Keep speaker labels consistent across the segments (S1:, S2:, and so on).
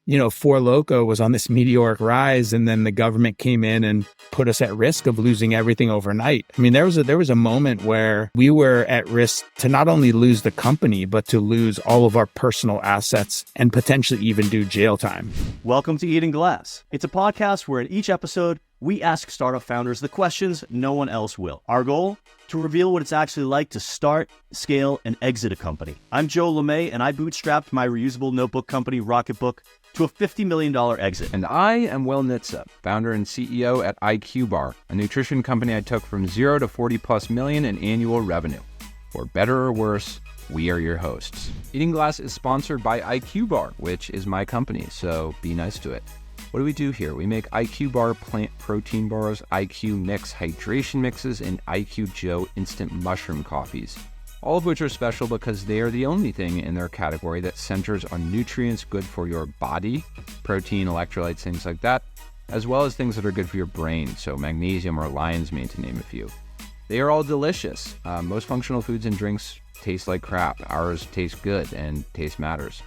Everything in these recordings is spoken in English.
S1: Four Loko was on this meteoric rise, and then the government came in and put us at risk of losing everything overnight. I mean, there was a moment where we were at risk to not only lose the company, but to lose all of our personal assets and potentially even do jail time.
S2: Welcome to Eating Glass. It's a podcast where in each episode, we ask startup founders the questions no one else will. Our goal? To reveal what it's actually like to start, scale, and exit a company. I'm Joe LeMay, and I bootstrapped my reusable notebook company, Rocketbook, to a $50 million exit.
S3: And I am Will Nitze, founder and CEO at IQ Bar, a nutrition company I took from 0 to 40 plus million in annual revenue. For better or worse, we are your hosts. Eating Glass is sponsored by IQ Bar, which is my company, so be nice to it. What do we do here? We make IQ Bar plant protein bars, IQ Mix hydration mixes, and IQ Joe instant mushroom coffees. All of which are special because they are the only thing in their category that centers on nutrients good for your body, protein, electrolytes, things like that, as well as things that are good for your brain, so magnesium or lion's mane to name a few. They are all delicious. Most functional foods and drinks taste like crap. Ours taste good, and taste matters.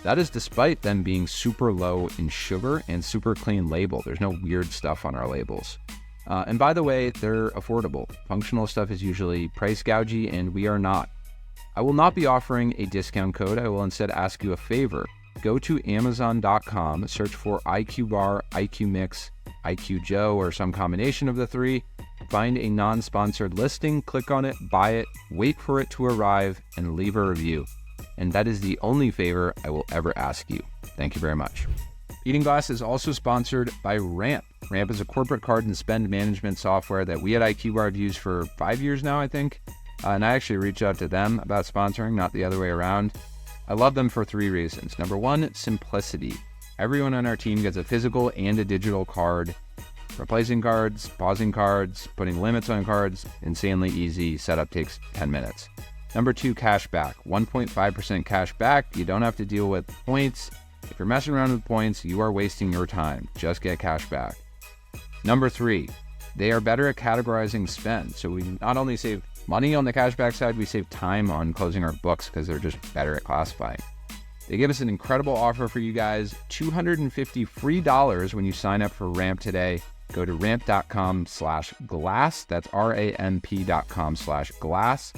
S3: That is despite them being super low in sugar and super clean label. There's no weird stuff on our labels. And by the way, they're affordable. Functional stuff is usually price gougy, and we are not. I will not be offering a discount code. I will instead ask you a favor. Go to Amazon.com, search for IQ Bar, IQ Mix, IQ Joe, or some combination of the three. Find a non-sponsored listing, click on it, buy it, wait for it to arrive, and leave a review. And that is the only favor I will ever ask you. Thank you very much. Eating Glass is also sponsored by Ramp. Ramp is a corporate card and spend management software that we at IQ Bar have used for 5 years now, I think. And I actually reached out to them about sponsoring, not the other way around. I love them for 3 reasons. Number one, simplicity. Everyone on our team gets a physical and a digital card. Replacing cards, pausing cards, putting limits on cards, insanely easy. Setup takes 10 minutes. Number two, cash back. 1.5% cash back. You don't have to deal with points. If you're messing around with points, you are wasting your time. Just get cash back. Number three, they are better at categorizing spend. So we not only save money on the cashback side, we save time on closing our books because they're just better at classifying. They give us an incredible offer for you guys, $250 free when you sign up for Ramp today. Go to ramp.com/glass. That's ramp.com/glass.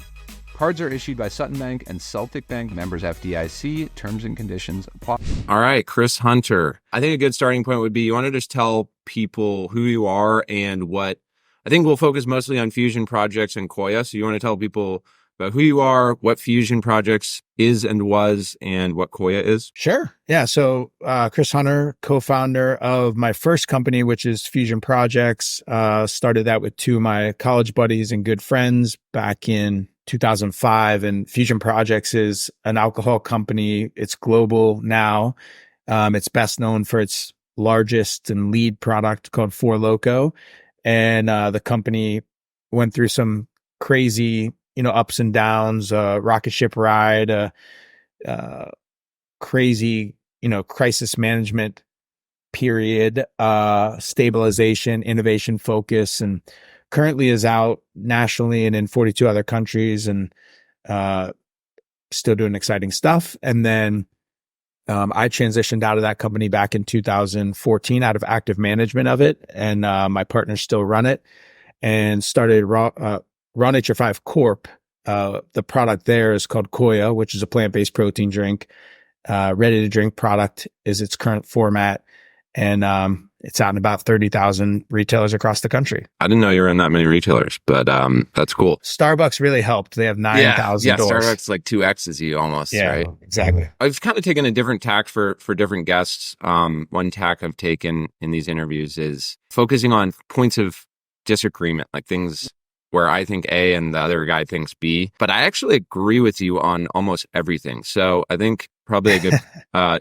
S3: Cards are issued by Sutton Bank and Celtic Bank, members FDIC. Terms and conditions apply.
S4: All right, Chris Hunter. I think a good starting point would be you want to just tell people who you are and what. I think we'll focus mostly on Fusion Projects and Koia. So you want to tell people about who you are, what Fusion Projects is and was, and what Koia is?
S1: Sure. Yeah. So Chris Hunter, co-founder of my first company, which is Fusion Projects. Started that with two of my college buddies and good friends back in 2005. And Fusion Projects is an alcohol company. It's global now. It's best known for its largest and lead product called Four Loko. And the company went through some crazy, ups and downs, rocket ship ride, crazy, crisis management period, stabilization, innovation focus, and currently is out nationally and in 42 other countries and still doing exciting stuff. And then I transitioned out of that company back in 2014 out of active management of it. And my partners still run it and started Raw Nature 5 Corp. The product there is called Koia, which is a plant-based protein drink. Ready to drink product is its current format. And it's out in about 30,000 retailers across the country.
S4: I didn't know you were in that many retailers, but that's cool.
S1: Starbucks really helped. They have 9,000 doors.
S4: Starbucks like 2X's you almost, right?
S1: Exactly.
S4: I've kind of taken a different tack for different guests. One tack I've taken in these interviews is focusing on points of disagreement, like things where I think A and the other guy thinks B. But I actually agree with you on almost everything. So I think probably a good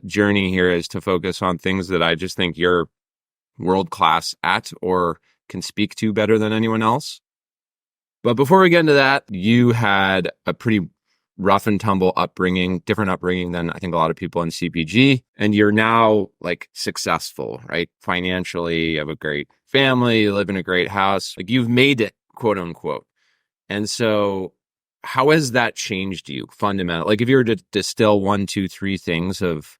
S4: journey here is to focus on things that I just think you're world-class at or can speak to better than anyone else. But before we get into that, you had a pretty rough and tumble upbringing, different upbringing than I think a lot of people in CPG. And you're now like successful, right? Financially, you have a great family, you live in a great house, like you've made it, quote unquote. And so how has that changed you fundamentally? Like if you were to distill 1, 2, 3 things of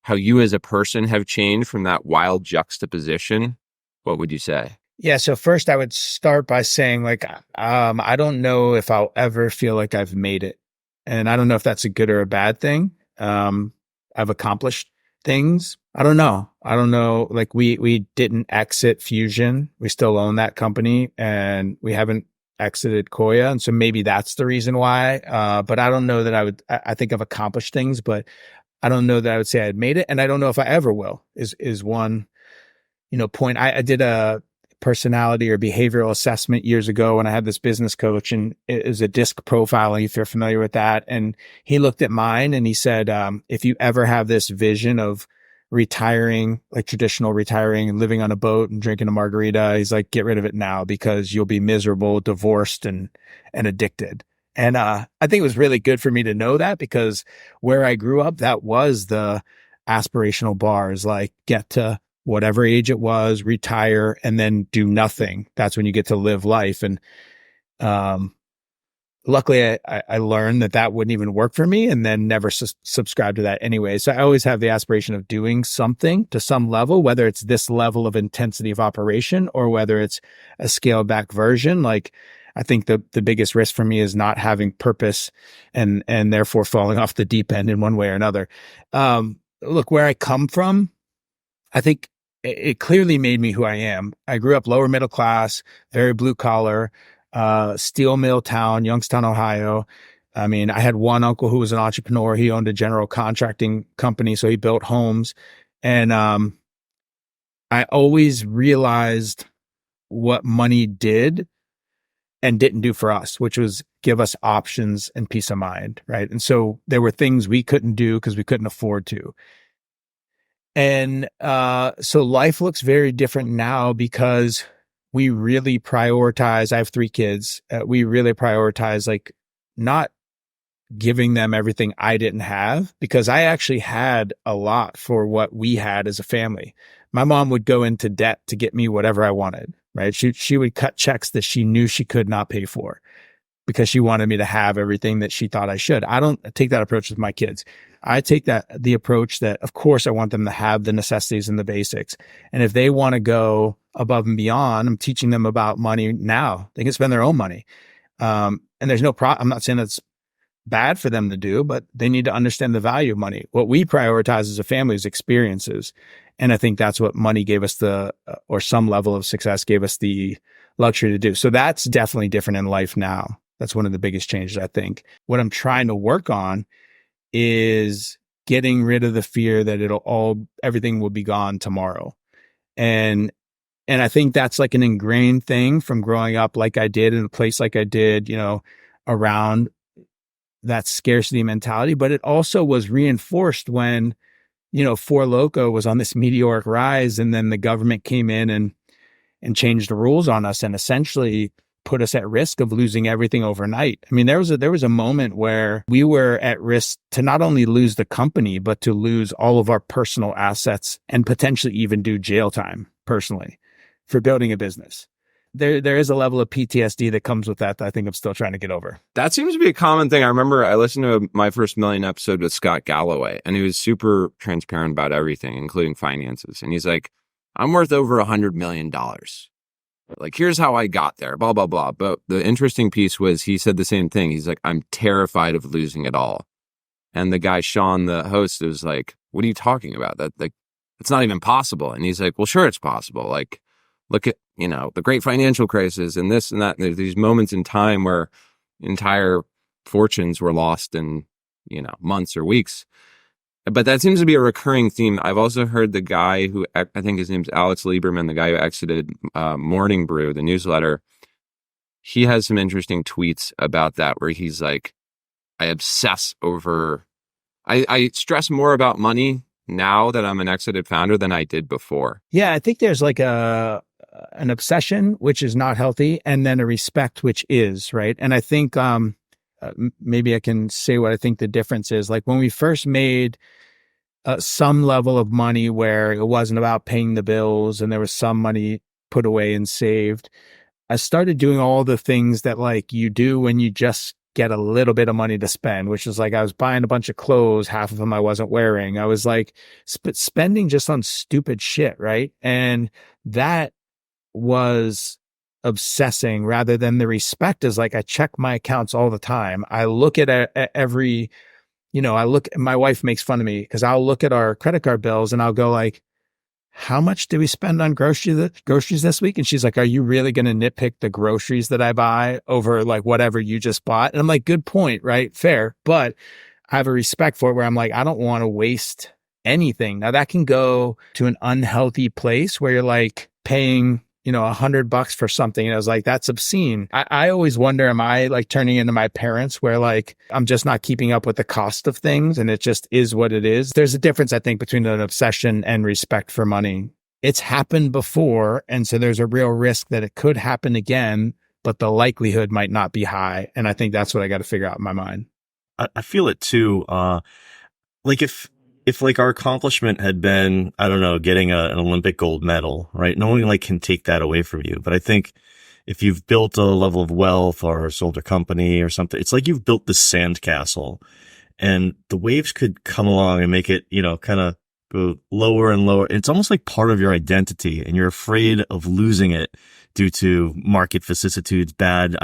S4: how you as a person have changed from that wild juxtaposition, what would you say?
S1: Yeah. So first I would start by saying like, I don't know if I'll ever feel like I've made it. And I don't know if that's a good or a bad thing. I've accomplished things. I don't know. I don't know. Like we didn't exit Fusion. We still own that company and we haven't exited Koia. And so maybe that's the reason why. But I don't know that I think I've accomplished things, but I don't know that I would say I'd made it. And I don't know if I ever will is one, point. I did a personality or behavioral assessment years ago when I had this business coach, and it was a disc profiling, if you're familiar with that. And he looked at mine and he said, if you ever have this vision of retiring, like traditional retiring and living on a boat and drinking a margarita, he's like, get rid of it now because you'll be miserable, divorced and addicted. And, I think it was really good for me to know that because where I grew up, that was the aspirational bars, like get to whatever age it was, retire, and then do nothing. That's when you get to live life. And luckily, I learned that wouldn't even work for me, and then never subscribe to that anyway. So I always have the aspiration of doing something to some level, whether it's this level of intensity of operation or whether it's a scaled back version. Like I think the biggest risk for me is not having purpose and therefore falling off the deep end in one way or another. Look, where I come from, I think it clearly made me who I am. I grew up lower middle class, very blue collar, steel mill town, Youngstown, Ohio. I mean, I had one uncle who was an entrepreneur. He owned a general contracting company, so he built homes. And I always realized what money did and didn't do for us, which was give us options and peace of mind, right? And so there were things we couldn't do because we couldn't afford to. And so life looks very different now because we really prioritize. I have 3 kids. We really prioritize like not giving them everything I didn't have because I actually had a lot for what we had as a family. My mom would go into debt to get me whatever I wanted, right? She would cut checks that she knew she could not pay for because she wanted me to have everything that she thought I should. I don't take that approach with my kids. I take the approach that, of course, I want them to have the necessities and the basics. And if they want to go above and beyond, I'm teaching them about money now. They can spend their own money. And there's no problem. I'm not saying that's bad for them to do, but they need to understand the value of money. What we prioritize as a family is experiences. And I think that's what money gave us or some level of success gave us the luxury to do. So that's definitely different in life now. That's one of the biggest changes, I think. What I'm trying to work on is getting rid of the fear that everything will be gone tomorrow. And I think that's like an ingrained thing from growing up like I did in a place like I did, around that scarcity mentality. But it also was reinforced when, For Loko was on this meteoric rise, and then the government came in and changed the rules on us and essentially put us at risk of losing everything overnight. I mean, there was a moment where we were at risk to not only lose the company, but to lose all of our personal assets and potentially even do jail time personally for building a business. There is a level of PTSD that comes with that I think I'm still trying to get over.
S4: That seems to be a common thing. I remember I listened to my first million episode with Scott Galloway, and he was super transparent about everything, including finances. And he's like, I'm worth over $100 million. Like, here's how I got there, blah, blah, blah. But the interesting piece was he said the same thing. He's like, I'm terrified of losing it all. And the guy, Sean, the host, was like, what are you talking about? It's not even possible. And he's like, well, sure, it's possible. Like, look at, the great financial crisis and this and that. And there's these moments in time where entire fortunes were lost in, months or weeks. But that seems to be a recurring theme. I've also heard the guy who, I think his name's Alex Lieberman, the guy who exited Morning Brew, the newsletter. He has some interesting tweets about that where he's like, I stress more about money now that I'm an exited founder than I did before.
S1: Yeah, I think there's like an obsession, which is not healthy, and then a respect, which is, right? And I think maybe I can say what I think the difference is. Like when we first made some level of money where it wasn't about paying the bills and there was some money put away and saved, I started doing all the things that like you do when you just get a little bit of money to spend, which is like I was buying a bunch of clothes, half of them I wasn't wearing. I was like spending just on stupid shit, right? And that was obsessing rather than the respect is like I check my accounts all the time. I look at every, my wife makes fun of me because I'll look at our credit card bills and I'll go like, how much did we spend on groceries this week? And she's like, are you really going to nitpick the groceries that I buy over like whatever you just bought? And I'm like, good point, right? Fair. But I have a respect for it where I'm like, I don't want to waste anything. Now that can go to an unhealthy place where you're like paying, $100 for something. And I was like, that's obscene. I always wonder, am I like turning into my parents where like, I'm just not keeping up with the cost of things and it just is what it is. There's a difference, I think, between an obsession and respect for money. It's happened before. And so there's a real risk that it could happen again, but the likelihood might not be high. And I think that's what I got to figure out in my mind.
S5: I feel it too. Like if like our accomplishment had been, I don't know, getting an Olympic gold medal, right? No one like can take that away from you. But I think if you've built a level of wealth or sold a company or something, it's like you've built this sandcastle and the waves could come along and make it, kind of go lower and lower. It's almost like part of your identity and you're afraid of losing it due to market vicissitudes, bad,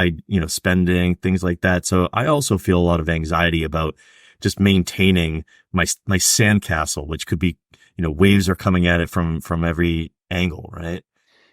S5: spending, things like that. So I also feel a lot of anxiety about just maintaining my sandcastle, which could be, waves are coming at it from every angle, right?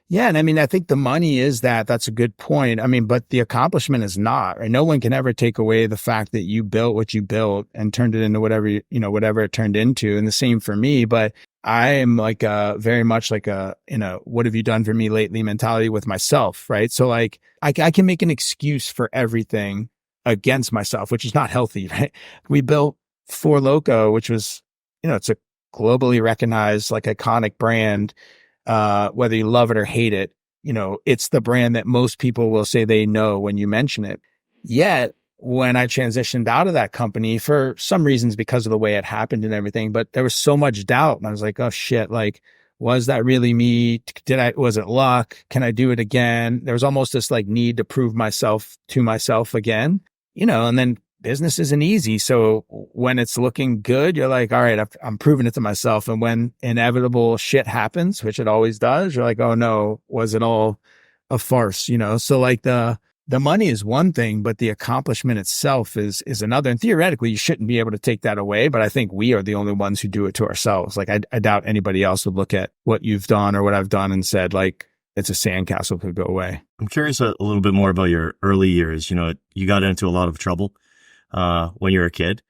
S1: Yeah. And I mean, I think the money is that's a good point. I mean, but the accomplishment is not, right? No one can ever take away the fact that you built what you built and turned it into whatever it turned into. And the same for me, but I am like very much like what have you done for me lately mentality with myself, right? So like I can make an excuse for everything against myself, which is not healthy, right? We built for Loko, which was, it's a globally recognized, like iconic brand. Whether you love it or hate it, it's the brand that most people will say they know when you mention it. Yet when I transitioned out of that company for some reasons because of the way it happened and everything, but there was so much doubt. And I was like, oh shit, like, was that really me? Was it luck? Can I do it again? There was almost this like need to prove myself to myself again, and then business isn't easy. So when it's looking good, you're like, all right, I'm proving it to myself. And when inevitable shit happens, which it always does, you're like, oh no, was it all a farce? So like the money is one thing, but the accomplishment itself is another. And theoretically, you shouldn't be able to take that away. But I think we are the only ones who do it to ourselves. Like I doubt anybody else would look at what you've done or what I've done and said like, it's a sandcastle, could go away.
S5: I'm curious a little bit more about your early years. You got into a lot of trouble when you were a kid.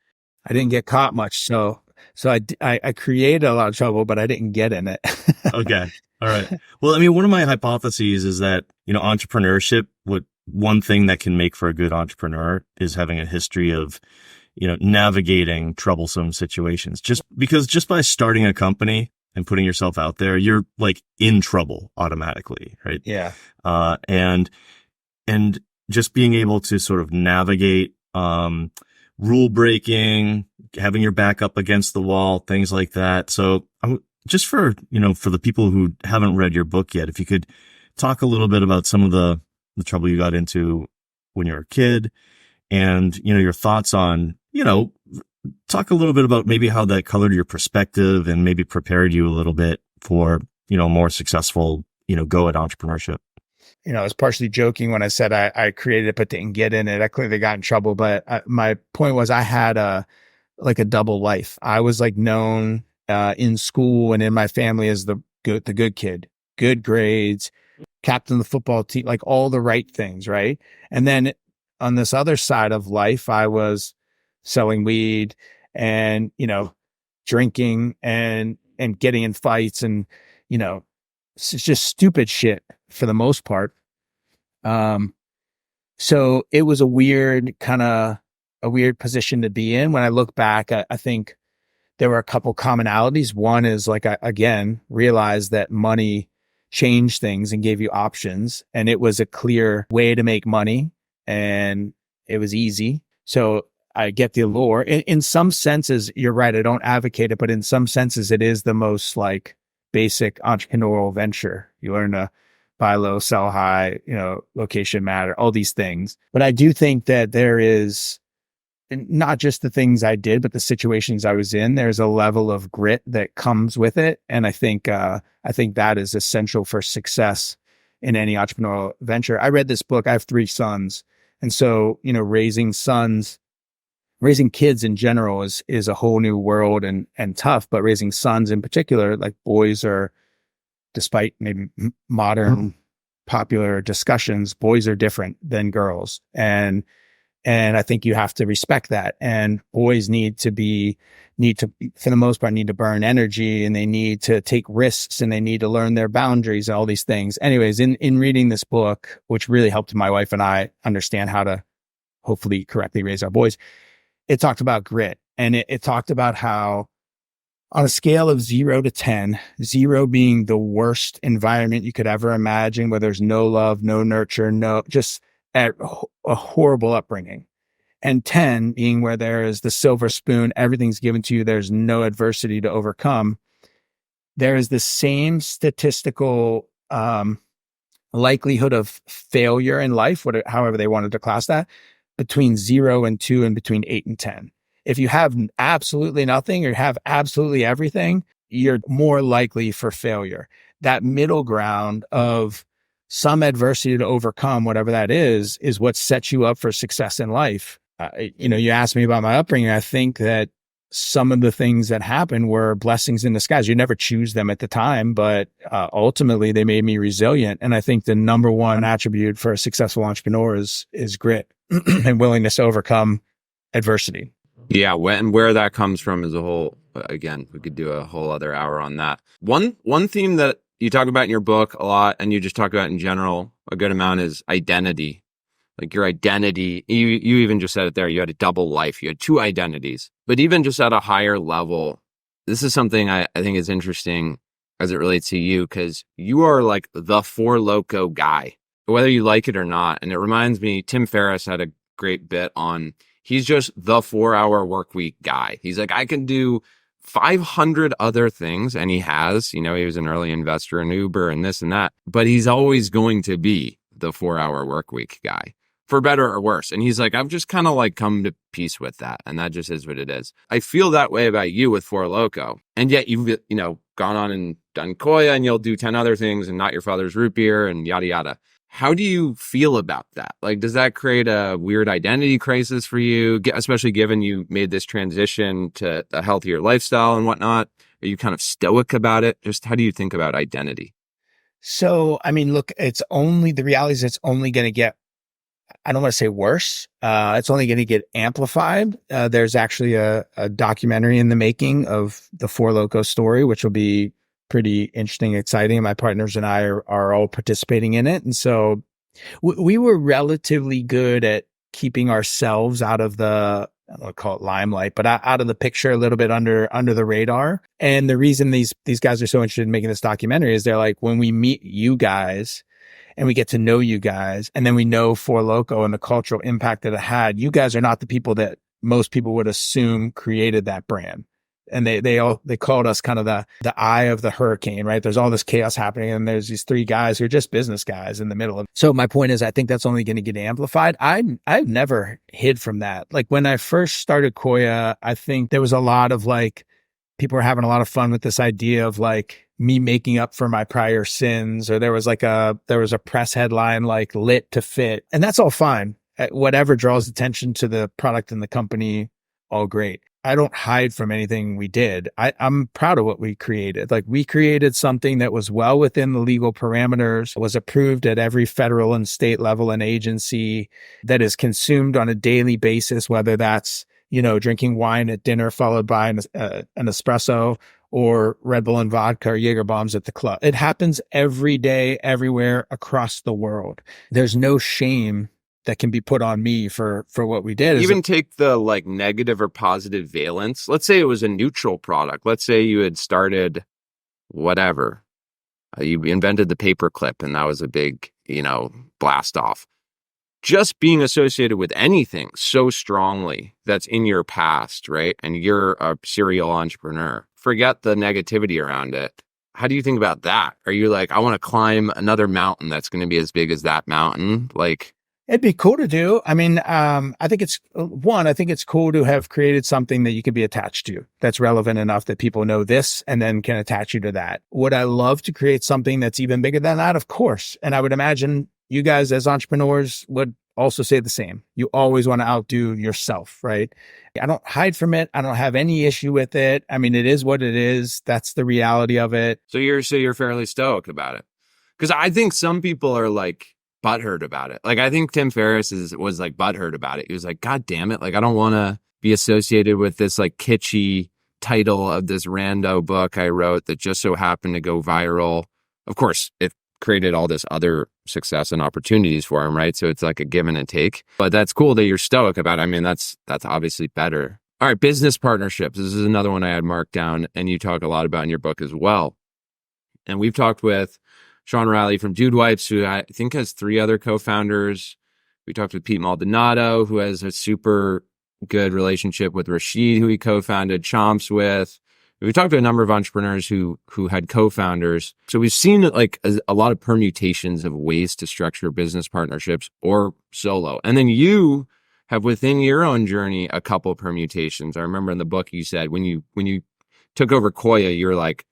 S1: I didn't get caught much. So I created a lot of trouble, but I didn't get in it.
S5: Okay. All right. Well, I mean, one of my hypotheses is that, entrepreneurship, one thing that can make for a good entrepreneur is having a history of, navigating troublesome situations. Just by starting a company and putting yourself out there, you're like in trouble automatically, right?
S1: Yeah.
S5: And just being able to sort of navigate, rule breaking, having your back up against the wall, things like that. So just for the people who haven't read your book yet, if you could talk a little bit about some of the trouble you got into when you were a kid and, your thoughts on, talk a little bit about maybe how that colored your perspective and maybe prepared you a little bit for, more successful, go at entrepreneurship.
S1: I was partially joking when I said I created it, but didn't get in it. I clearly got in trouble. But my point was I had a double life. I was like known in school and in my family as the good kid, good grades, captain of the football team, like all the right things, right? And then on this other side of life, I was selling weed and, drinking and getting in fights and, it's just stupid shit for the most part. So it was a weird position to be in. When I look back, I think there were a couple commonalities. One is like, I again realized that money changed things and gave you options, and it was a clear way to make money and it was easy. So I get the allure. In some senses, you're right. I don't advocate it, but in some senses, it is the most like basic entrepreneurial venture. You learn to buy low, sell high, location matter, all these things. But I do think that there is not just the things I did, but the situations I was in. There's a level of grit that comes with it. And I think that is essential for success in any entrepreneurial venture. I read this book. I have 3 sons. And so, raising kids in general is a whole new world and tough, but raising sons in particular, like boys are, despite maybe modern popular discussions, boys are different than girls. And I think you have to respect that. And boys need to, for the most part, need to burn energy, and they need to take risks, and they need to learn their boundaries and all these things. Anyways, in reading this book, which really helped my wife and I understand how to hopefully correctly raise our boys, it talked about grit. And it talked about how on a scale of 0 to 10, 0 being the worst environment you could ever imagine, where there's no love, no nurture, just a horrible upbringing. And 10 being where there is the silver spoon, everything's given to you, there's no adversity to overcome. There is the same statistical likelihood of failure in life, however they wanted to class that, between 0 and 2 and between 8 and 10. If you have absolutely nothing or have absolutely everything, you're more likely for failure. That middle ground of some adversity to overcome, whatever that is what sets you up for success in life. You asked me about my upbringing. I think that some of the things that happened were blessings in disguise. You never choose them at the time, but ultimately they made me resilient. And I think the number one attribute for a successful entrepreneur is grit and willingness to overcome adversity.
S4: Yeah, and where that comes from is again, we could do a whole other hour on that. One theme that you talk about in your book a lot, and you just talk about in general a good amount, is identity. Like your identity, you even just said it there, you had a double life, you had 2 identities. But even just at a higher level, this is something I think is interesting as it relates to you, because you are like the For Loko guy, whether you like it or not. And it reminds me, Tim Ferriss had a great bit on, he's just the 4-hour work week guy. He's like, I can do 500 other things, and he has, he was an early investor in Uber and this and that, but he's always going to be the 4-hour work week guy, for better or worse. And he's like, I've just kind of like come to peace with that. And that just is what it is. I feel that way about you with For Loko. And yet you've, gone on and done Koia, and you'll do 10 other things, and Not Your Father's Root Beer and yada, yada. How do you feel about that? Like, does that create a weird identity crisis for you, especially given you made this transition to a healthier lifestyle and whatnot? Are you kind of stoic about it? Just how do you think about identity?
S1: So, look, the reality is it's only going to get, I don't want to say worse. It's only going to get amplified. There's actually a documentary in the making of the For Loko story, which will be pretty interesting, exciting. My partners and I are all participating in it. And so we were relatively good at keeping ourselves out of the, I don't want to call it limelight, but out of the picture, a little bit under the radar. And the reason these guys are so interested in making this documentary is they're like, when we meet you guys and we get to know you guys, and then we know For Loko and the cultural impact that it had, you guys are not the people that most people would assume created that brand. And they called us kind of the eye of the hurricane, right? There's all this chaos happening, and there's these 3 guys who are just business guys in the middle of it. So my point is, I think that's only going to get amplified. I've never hid from that. Like when I first started Koia, I think there was a lot of like, people were having a lot of fun with this idea of like me making up for my prior sins, or there was a press headline like lit to fit, and that's all fine. Whatever draws attention to the product and the company, all great. I don't hide from anything we did. I'm proud of what we created. Like we created something that was well within the legal parameters, was approved at every federal and state level and agency, that is consumed on a daily basis, whether that's, drinking wine at dinner followed by an espresso, or Red Bull and vodka or Jaeger bombs at the club. It happens every day, everywhere across the world. There's no shame that can be put on me for what we did.
S4: Even take the like negative or positive valence. Let's say it was a neutral product. Let's say you had started whatever. You invented the paperclip, and that was a big, blast off. Just being associated with anything so strongly that's in your past, right? And you're a serial entrepreneur. Forget the negativity around it. how do you think about that? Are you like, I want to climb another mountain that's going to be as big as that mountain? Like,
S1: It'd be cool to do. I mean, I think I think it's cool to have created something that you can be attached to that's relevant enough that people know this and then can attach you to that. Would I love to create something that's even bigger than that? Of course. And I would imagine you guys as entrepreneurs would also say the same. You always want to outdo yourself, right? I don't hide from it. I don't have any issue with it. I mean, it is what it is. That's the reality of it.
S4: so you're fairly stoic about it. Because I think some people are like butthurt about it. Like, I think Tim Ferriss was like butthurt about it. He was like, God damn it. Like, I don't want to be associated with this like kitschy title of this rando book I wrote that just so happened to go viral. Of course, it created all this other success and opportunities for him, right? So it's like a give and a take. But that's cool that you're stoic about it. I mean, that's obviously better. All right, business partnerships. This is another one I had marked down, and you talk a lot about in your book as well. And we've talked with Sean Riley from Dude Wipes, who I think has 3 other co-founders. We talked with Pete Maldonado, who has a super good relationship with Rashid, who he co-founded Chomps with. We talked to a number of entrepreneurs who had co-founders. So we've seen like a lot of permutations of ways to structure business partnerships or solo. And then you have within your own journey a couple permutations. I remember in the book you said when you took over Koia, you're like,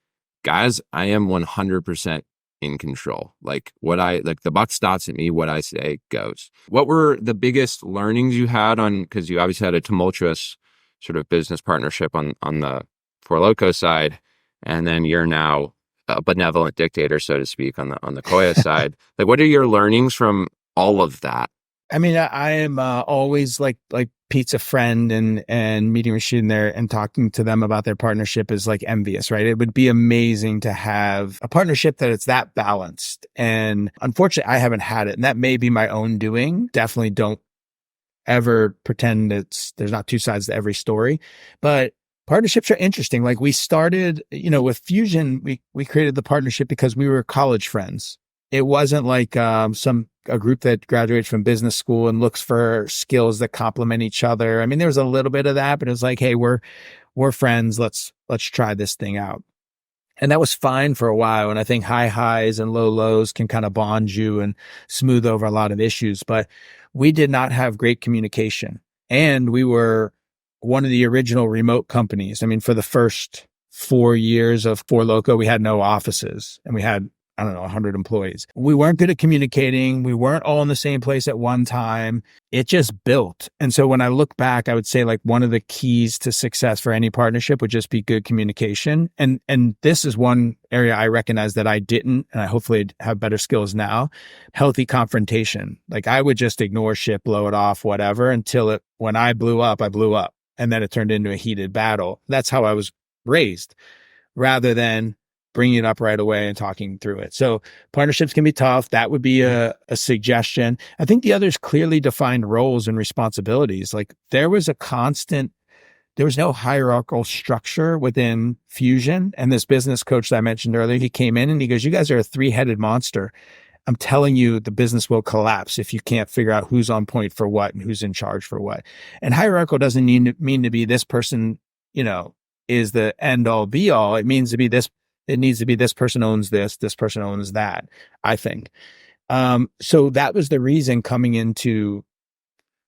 S4: guys, I am 100% in control. Like the buck stops at me, what I say goes. What were the biggest learnings you had because you obviously had a tumultuous sort of business partnership on the For Loko side, and then you're now a benevolent dictator, so to speak, on the Koia side. Like, what are your learnings from all of that?
S1: I mean, I am always like Pete's a friend, and meeting Rashid in there and talking to them about their partnership is like envious, right? It would be amazing to have a partnership that it's that balanced. And unfortunately, I haven't had it, and that may be my own doing. Definitely don't ever pretend there's not 2 sides to every story, but partnerships are interesting. Like we started, with Fusion, we created the partnership because we were college friends. It wasn't like a group that graduates from business school and looks for skills that complement each other. I mean, there was a little bit of that, but it was like, hey, we're friends. Let's try this thing out. And that was fine for a while. And I think high highs and low lows can kind of bond you and smooth over a lot of issues. But we did not have great communication. And we were one of the original remote companies. I mean, for the first 4 years of For Loko, we had no offices and we had, 100 employees. We weren't good at communicating. We weren't all in the same place at one time. It just built. And so when I look back, I would say like one of the keys to success for any partnership would just be good communication. And this is one area I recognize that I didn't, and I hopefully have better skills now. Healthy confrontation. Like I would just ignore shit, blow it off, whatever, until when I blew up, I blew up. And then it turned into a heated battle. That's how I was raised, rather than bringing it up right away and talking through it. So partnerships can be tough. That would be a suggestion. I think the other is clearly defined roles and responsibilities. Like there was no hierarchical structure within Fusion. And this business coach that I mentioned earlier, he came in and he goes, you guys are a 3-headed monster. I'm telling you, the business will collapse if you can't figure out who's on point for what and who's in charge for what. And hierarchical doesn't mean to be this person, is the end all be all. It means to be this. It needs to be this person owns this person owns that, I think. So that was the reason coming into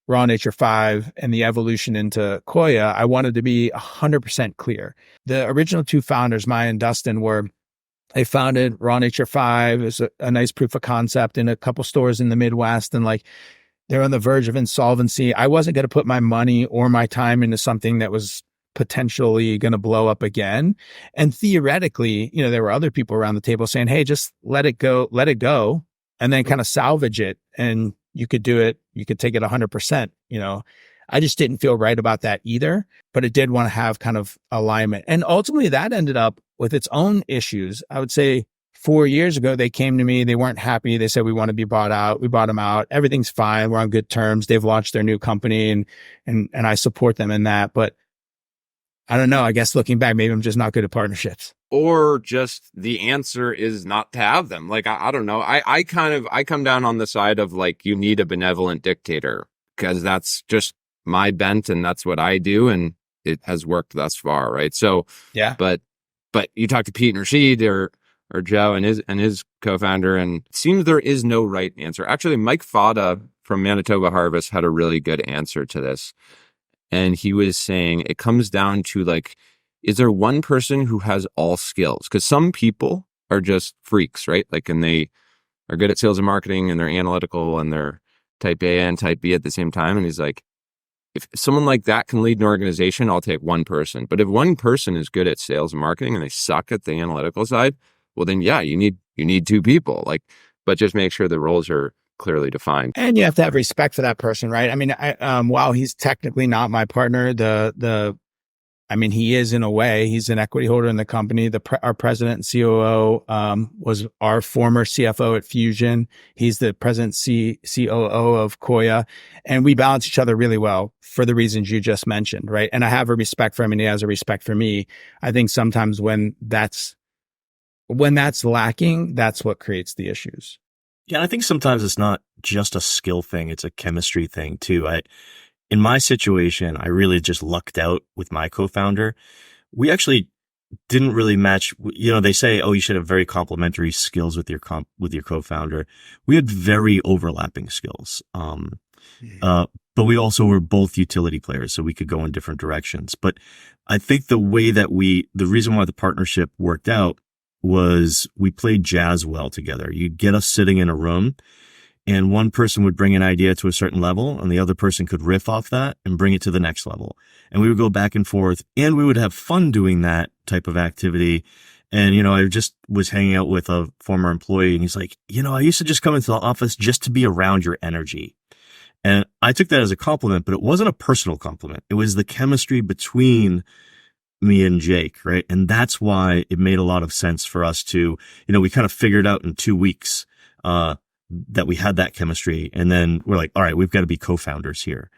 S1: Raw Nature 5 and the evolution into Koia, I wanted to be 100% clear. The original 2 founders, Maya and Dustin, they founded Raw Nature 5 as a nice proof of concept in a couple stores in the Midwest. And like, they're on the verge of insolvency. I wasn't going to put my money or my time into something that was potentially going to blow up again. And theoretically, there were other people around the table saying, hey, just let it go, and then kind of salvage it. And you could do it. You could take it 100%. I just didn't feel right about that either, but it did want to have kind of alignment. And ultimately that ended up with its own issues. I would say 4 years ago, they came to me. They weren't happy. They said, we want to be bought out. We bought them out. Everything's fine. We're on good terms. They've launched their new company and I support them in that. But I don't know. I guess looking back, maybe I'm just not good at partnerships.
S4: Or just the answer is not to have them. Like, I don't know. I come down on the side of like, you need a benevolent dictator because that's just my bent and that's what I do. And it has worked thus far. Right. So,
S1: yeah.
S4: But you talk to Pete and Rashid, or Joe and his co-founder, and it seems there is no right answer. Actually, Mike Fada from Manitoba Harvest had a really good answer to this. And he was saying it comes down to like, is there one person who has all skills? Because some people are just freaks, right? Like, and they are good at sales and marketing and they're analytical and they're type A and type B at the same time. And he's like, if someone like that can lead an organization, I'll take one person. But if one person is good at sales and marketing and they suck at the analytical side, well, then yeah, you need two people. Like, but just make sure the roles are clearly defined.
S1: And you have to have respect for that person, right? I mean, while he's technically not my partner, I mean, he is in a way. He's an equity holder in the company. Our president and COO was our former CFO at Fusion. He's the president COO of Koia, and we balance each other really well for the reasons you just mentioned, right? And I have a respect for him, and he has a respect for me. I think sometimes when that's lacking, that's what creates the issues.
S5: Yeah, I think sometimes it's not just a skill thing; it's a chemistry thing too. In my situation, I really just lucked out with my co-founder. We actually didn't really match. You know, they say, oh, you should have very complementary skills with your co-founder. We had very overlapping skills. But we also were both utility players, so we could go in different directions. But I think the reason why the partnership worked out was we played jazz well together. You'd get us sitting in a room, and one person would bring an idea to a certain level and the other person could riff off that and bring it to the next level. And we would go back and forth and we would have fun doing that type of activity. And, you know, I just was hanging out with a former employee and he's like, you know, I used to just come into the office just to be around your energy. And I took that as a compliment, but it wasn't a personal compliment. It was the chemistry between me and Jake, right? And that's why it made a lot of sense for us to, you know, we kind of figured out in 2 weeks, that we had that chemistry. And then we're like, all right, we've got to be co-founders here.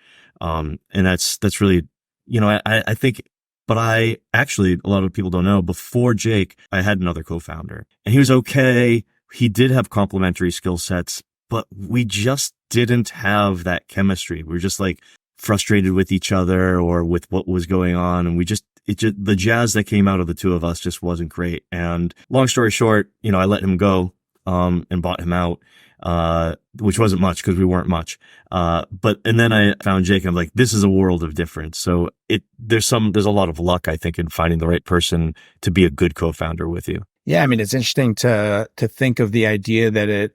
S5: And that's really, you know, I think, but I actually, a lot of people don't know, before Jake, I had another co-founder and he was okay. He did have complementary skill sets, but we just didn't have that chemistry. We were just like frustrated with each other or with what was going on. And the jazz that came out of the two of us just wasn't great. And long story short, you know, I let him go, and bought him out. Which wasn't much because we weren't much. And then I found Jake and I'm like, this is a world of difference. So there's a lot of luck, I think, in finding the right person to be a good co-founder with you.
S1: Yeah. I mean, it's interesting to think of the idea that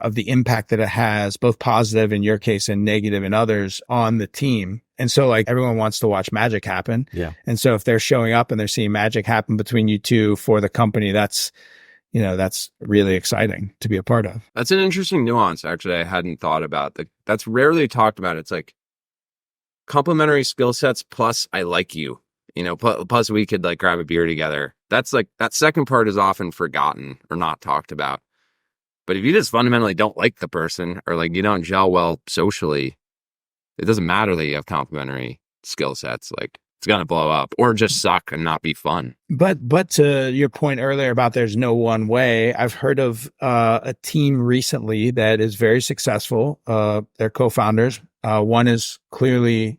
S1: of the impact that it has, both positive in your case and negative in others on the team. And so like everyone wants to watch magic happen.
S5: Yeah.
S1: And so if they're showing up and they're seeing magic happen between you two for the company, that's really exciting to be a part of.
S4: That's an interesting nuance, actually. I hadn't thought about that. That's rarely talked about. It's like complementary skill sets plus I like you, you know, plus we could like grab a beer together. That's like, that second part is often forgotten or not talked about. But if you just fundamentally don't like the person or like you don't gel well socially, it doesn't matter that you have complementary skill sets. Like, it's going to blow up or just suck and not be fun.
S1: But to your point earlier about there's no one way, I've heard of a team recently that is very successful. They're co-founders. One is clearly,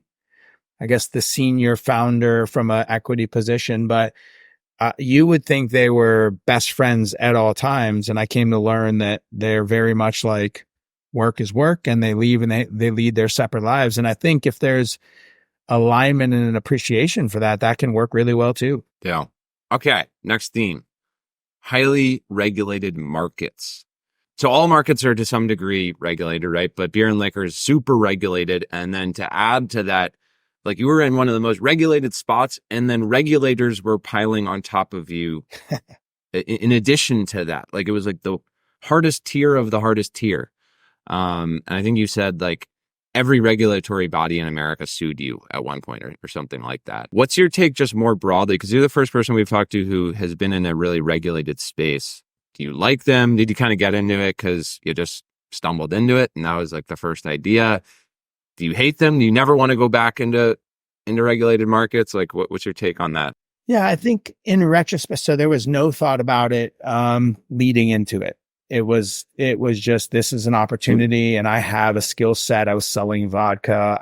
S1: I guess, the senior founder from an equity position, but you would think they were best friends at all times. And I came to learn that they're very much like work is work and they leave and they lead their separate lives. And I think if there's alignment and an appreciation for that can work really well too.
S4: Yeah. Okay. Next theme, highly regulated markets. So all markets are to some degree regulated, right? But beer and liquor is super regulated. And then to add to that, like you were in one of the most regulated spots and then regulators were piling on top of you in addition to that. Like it was like the hardest tier of the hardest tier. And I think you said like, every regulatory body in America sued you at one point or something like that. What's your take just more broadly? Because you're the first person we've talked to who has been in a really regulated space. Do you like them? Did you kind of get into it because you just stumbled into it and that was like the first idea? Do you hate them? Do you never want to go back into regulated markets? Like what's your take on that?
S1: Yeah, I think in retrospect, so there was no thought about it leading into it. It was just, this is an opportunity and I have a skill set. I was selling vodka.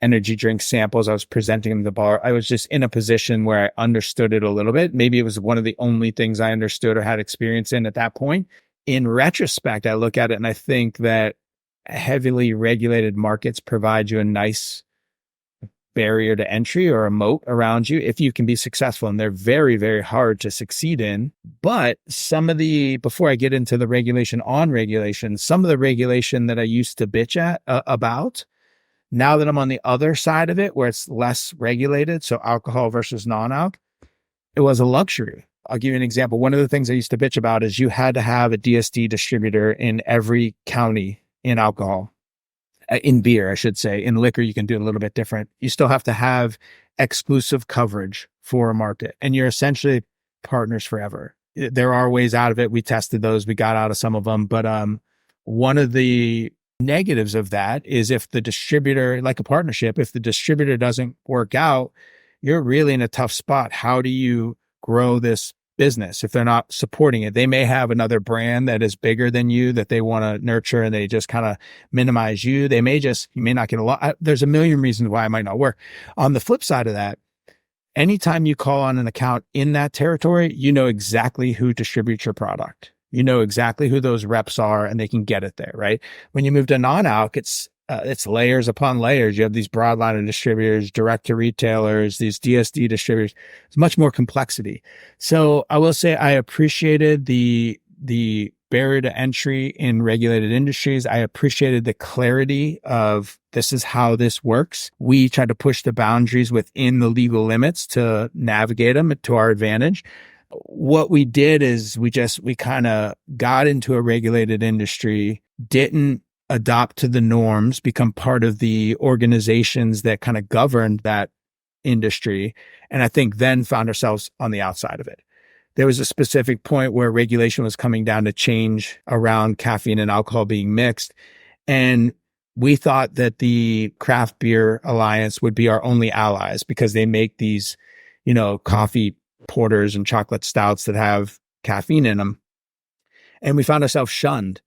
S1: energy drink samples. I was presenting them to the bar. I was just in a position where I understood it a little bit. Maybe it was one of the only things I understood or had experience in at that point. In retrospect, I look at it and I think that heavily regulated markets provide you a nice barrier to entry or a moat around you if you can be successful. And they're very, very hard to succeed in. But before I get into the regulation on regulation, some of the regulation that I used to bitch about, now that I'm on the other side of it, where it's less regulated, so alcohol versus non-alc, it was a luxury. I'll give you an example. One of the things I used to bitch about is you had to have a DSD distributor in every county in alcohol. In beer, I should say. In liquor, you can do it a little bit different. You still have to have exclusive coverage for a market, and you're essentially partners forever. There are ways out of it. We tested those. We got out of some of them. But one of the negatives of that is if the distributor, like a partnership, if the distributor doesn't work out, you're really in a tough spot. How do you grow this business if they're not supporting it? They may have another brand that is bigger than you that they want to nurture, and they just kind of minimize you. You may not get a lot. There's a million reasons why it might not work. On the flip side of that, anytime you call on an account in that territory, you know exactly who distributes your product. You know exactly who those reps are, and they can get it there, right? When you move to non-alc, it's layers upon layers. You have these broadliner distributors, direct to retailers, these DSD distributors. It's much more complexity. So I will say I appreciated the barrier to entry in regulated industries. I appreciated the clarity of this is how this works. We tried to push the boundaries within the legal limits to navigate them to our advantage. What we did is we kind of got into a regulated industry, didn't adopt to the norms, become part of the organizations that kind of governed that industry. And I think then found ourselves on the outside of it. There was a specific point where regulation was coming down to change around caffeine and alcohol being mixed. And we thought that the Craft Beer Alliance would be our only allies because they make these, coffee porters and chocolate stouts that have caffeine in them. And we found ourselves shunned.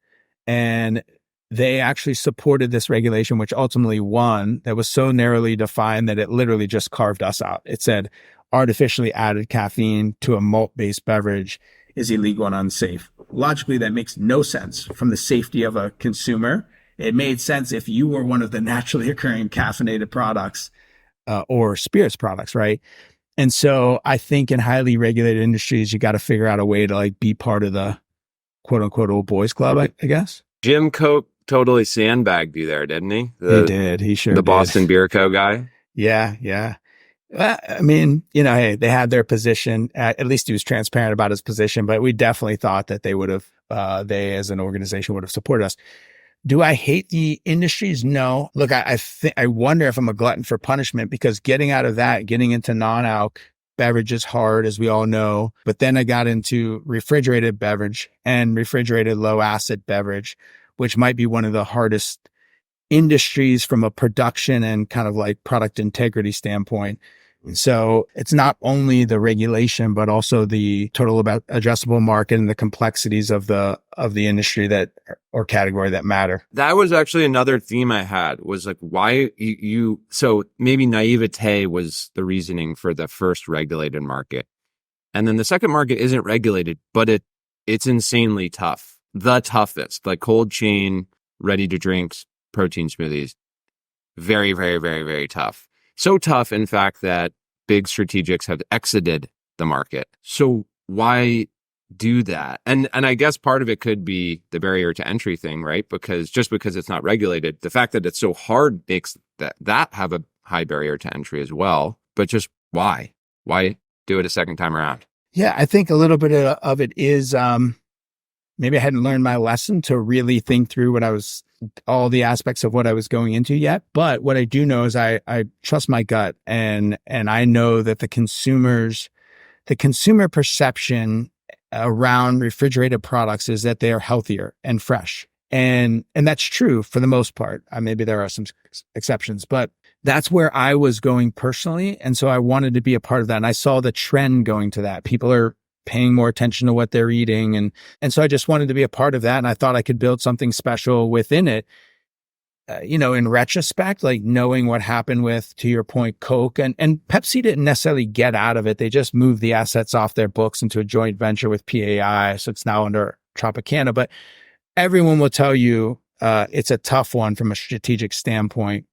S1: And they actually supported this regulation, which ultimately won, that was so narrowly defined that it literally just carved us out. It said artificially added caffeine to a malt-based beverage is illegal and unsafe. Logically, that makes no sense from the safety of a consumer. It made sense if you were one of the naturally occurring caffeinated products or spirits products, right? And so I think in highly regulated industries, you got to figure out a way to be part of the quote unquote old boys club, I guess.
S4: Jim Coke totally sandbagged you there, didn't he?
S1: He did. He sure did.
S4: The Boston Beer Co. guy.
S1: Yeah. Well, I mean, hey, they had their position. At least he was transparent about his position, but we definitely thought that they would have, they as an organization would have supported us. Do I hate the industries? No. Look, I wonder if I'm a glutton for punishment because getting out of that, getting into non-alc beverage is hard, as we all know. But then I got into refrigerated beverage and refrigerated low acid beverage, which might be one of the hardest industries from a production and kind of product integrity standpoint. So it's not only the regulation, but also the total addressable market and the complexities of the industry or category that matter.
S4: That was actually another theme I had was why so maybe naivete was the reasoning for the first regulated market. And then the second market isn't regulated, but it's insanely tough. The toughest, cold chain, ready to drink protein smoothies. Very, very, very, very tough. So tough, in fact, that big strategics have exited the market. So why do that? And I guess part of it could be the barrier to entry thing, right? Because it's not regulated, the fact that it's so hard makes that have a high barrier to entry as well. But just why? Why do it a second time around?
S1: Yeah, I think a little bit of it is maybe I hadn't learned my lesson to really think through all the aspects of what I was going into yet. But what I do know is I trust my gut, and I know that the consumer perception around refrigerated products is that they are healthier and fresh. And that's true for the most part. Maybe there are some exceptions, but that's where I was going personally. And so I wanted to be a part of that. And I saw the trend going to that. People are paying more attention to what they're eating. And so I just wanted to be a part of that. And I thought I could build something special within it. in retrospect, like knowing what happened with, to your point, Coke and Pepsi didn't necessarily get out of it. They just moved the assets off their books into a joint venture with PAI. So it's now under Tropicana, but everyone will tell you, it's a tough one from a strategic standpoint.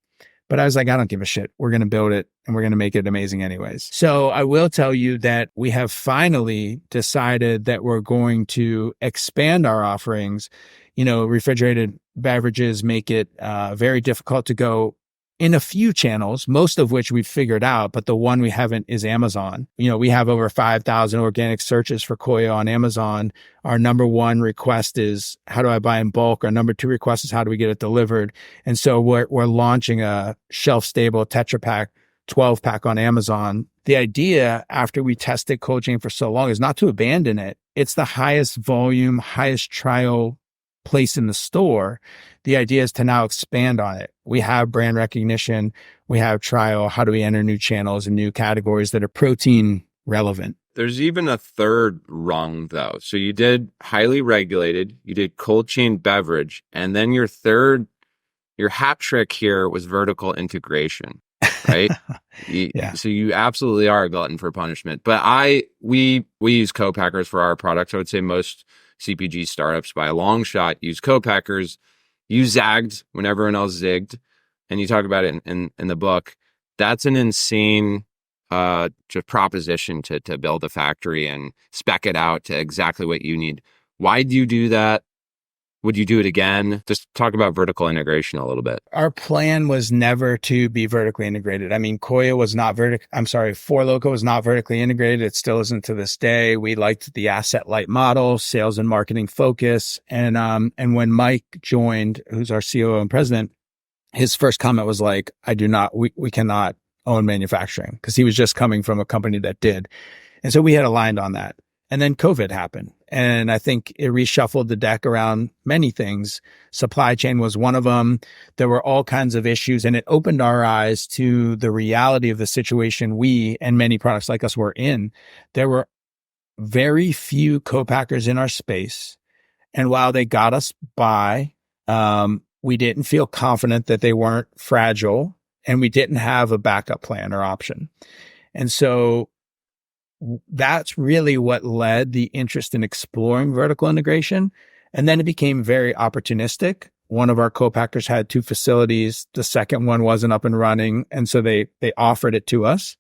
S1: But I was like, I don't give a shit. We're going to build it and we're going to make it amazing anyways. So I will tell you that we have finally decided that we're going to expand our offerings. Refrigerated beverages make it very difficult to go in a few channels, most of which we've figured out, but the one we haven't is Amazon. We have over 5,000 organic searches for Koia on Amazon. Our number one request is, how do I buy in bulk? Our number two request is, how do we get it delivered? And so we're launching a shelf-stable Tetra Pak 12-pack on Amazon. The idea, after we tested cold chain for so long, is not to abandon it. It's the highest volume, highest trial place in the store. The idea is to now expand on it. We have brand recognition. We have trial. How do we enter new channels and new categories that are protein relevant?
S4: There's even a third rung though. So you did highly regulated, you did cold chain beverage, and then your hat trick here was vertical integration, right?
S1: Yeah.
S4: So you absolutely are a glutton for punishment. But we use co-packers for our products. I would say most CPG startups by a long shot use co-packers. You zagged when everyone else zigged, and you talk about it in the book. That's an insane just proposition to build a factory and spec it out to exactly what you need. Why do you do that? Would you do it again? Just talk about vertical integration a little bit.
S1: Our plan was never to be vertically integrated. I mean, Koia was not Four Loko was not vertically integrated. It still isn't to this day. We liked the asset light model, sales and marketing focus. And when Mike joined, who's our COO and president, his first comment was like, we cannot own manufacturing, because he was just coming from a company that did. And so we had aligned on that. And then COVID happened. And I think it reshuffled the deck around many things. Supply chain was one of them. There were all kinds of issues, and it opened our eyes to the reality of the situation we and many products like us were in. There were very few co-packers in our space. And while they got us by, we didn't feel confident that they weren't fragile, and we didn't have a backup plan or option. And so that's really what led the interest in exploring vertical integration. And then it became very opportunistic. One of our co-packers had 2 facilities. The second one wasn't up and running. And so they offered it to us.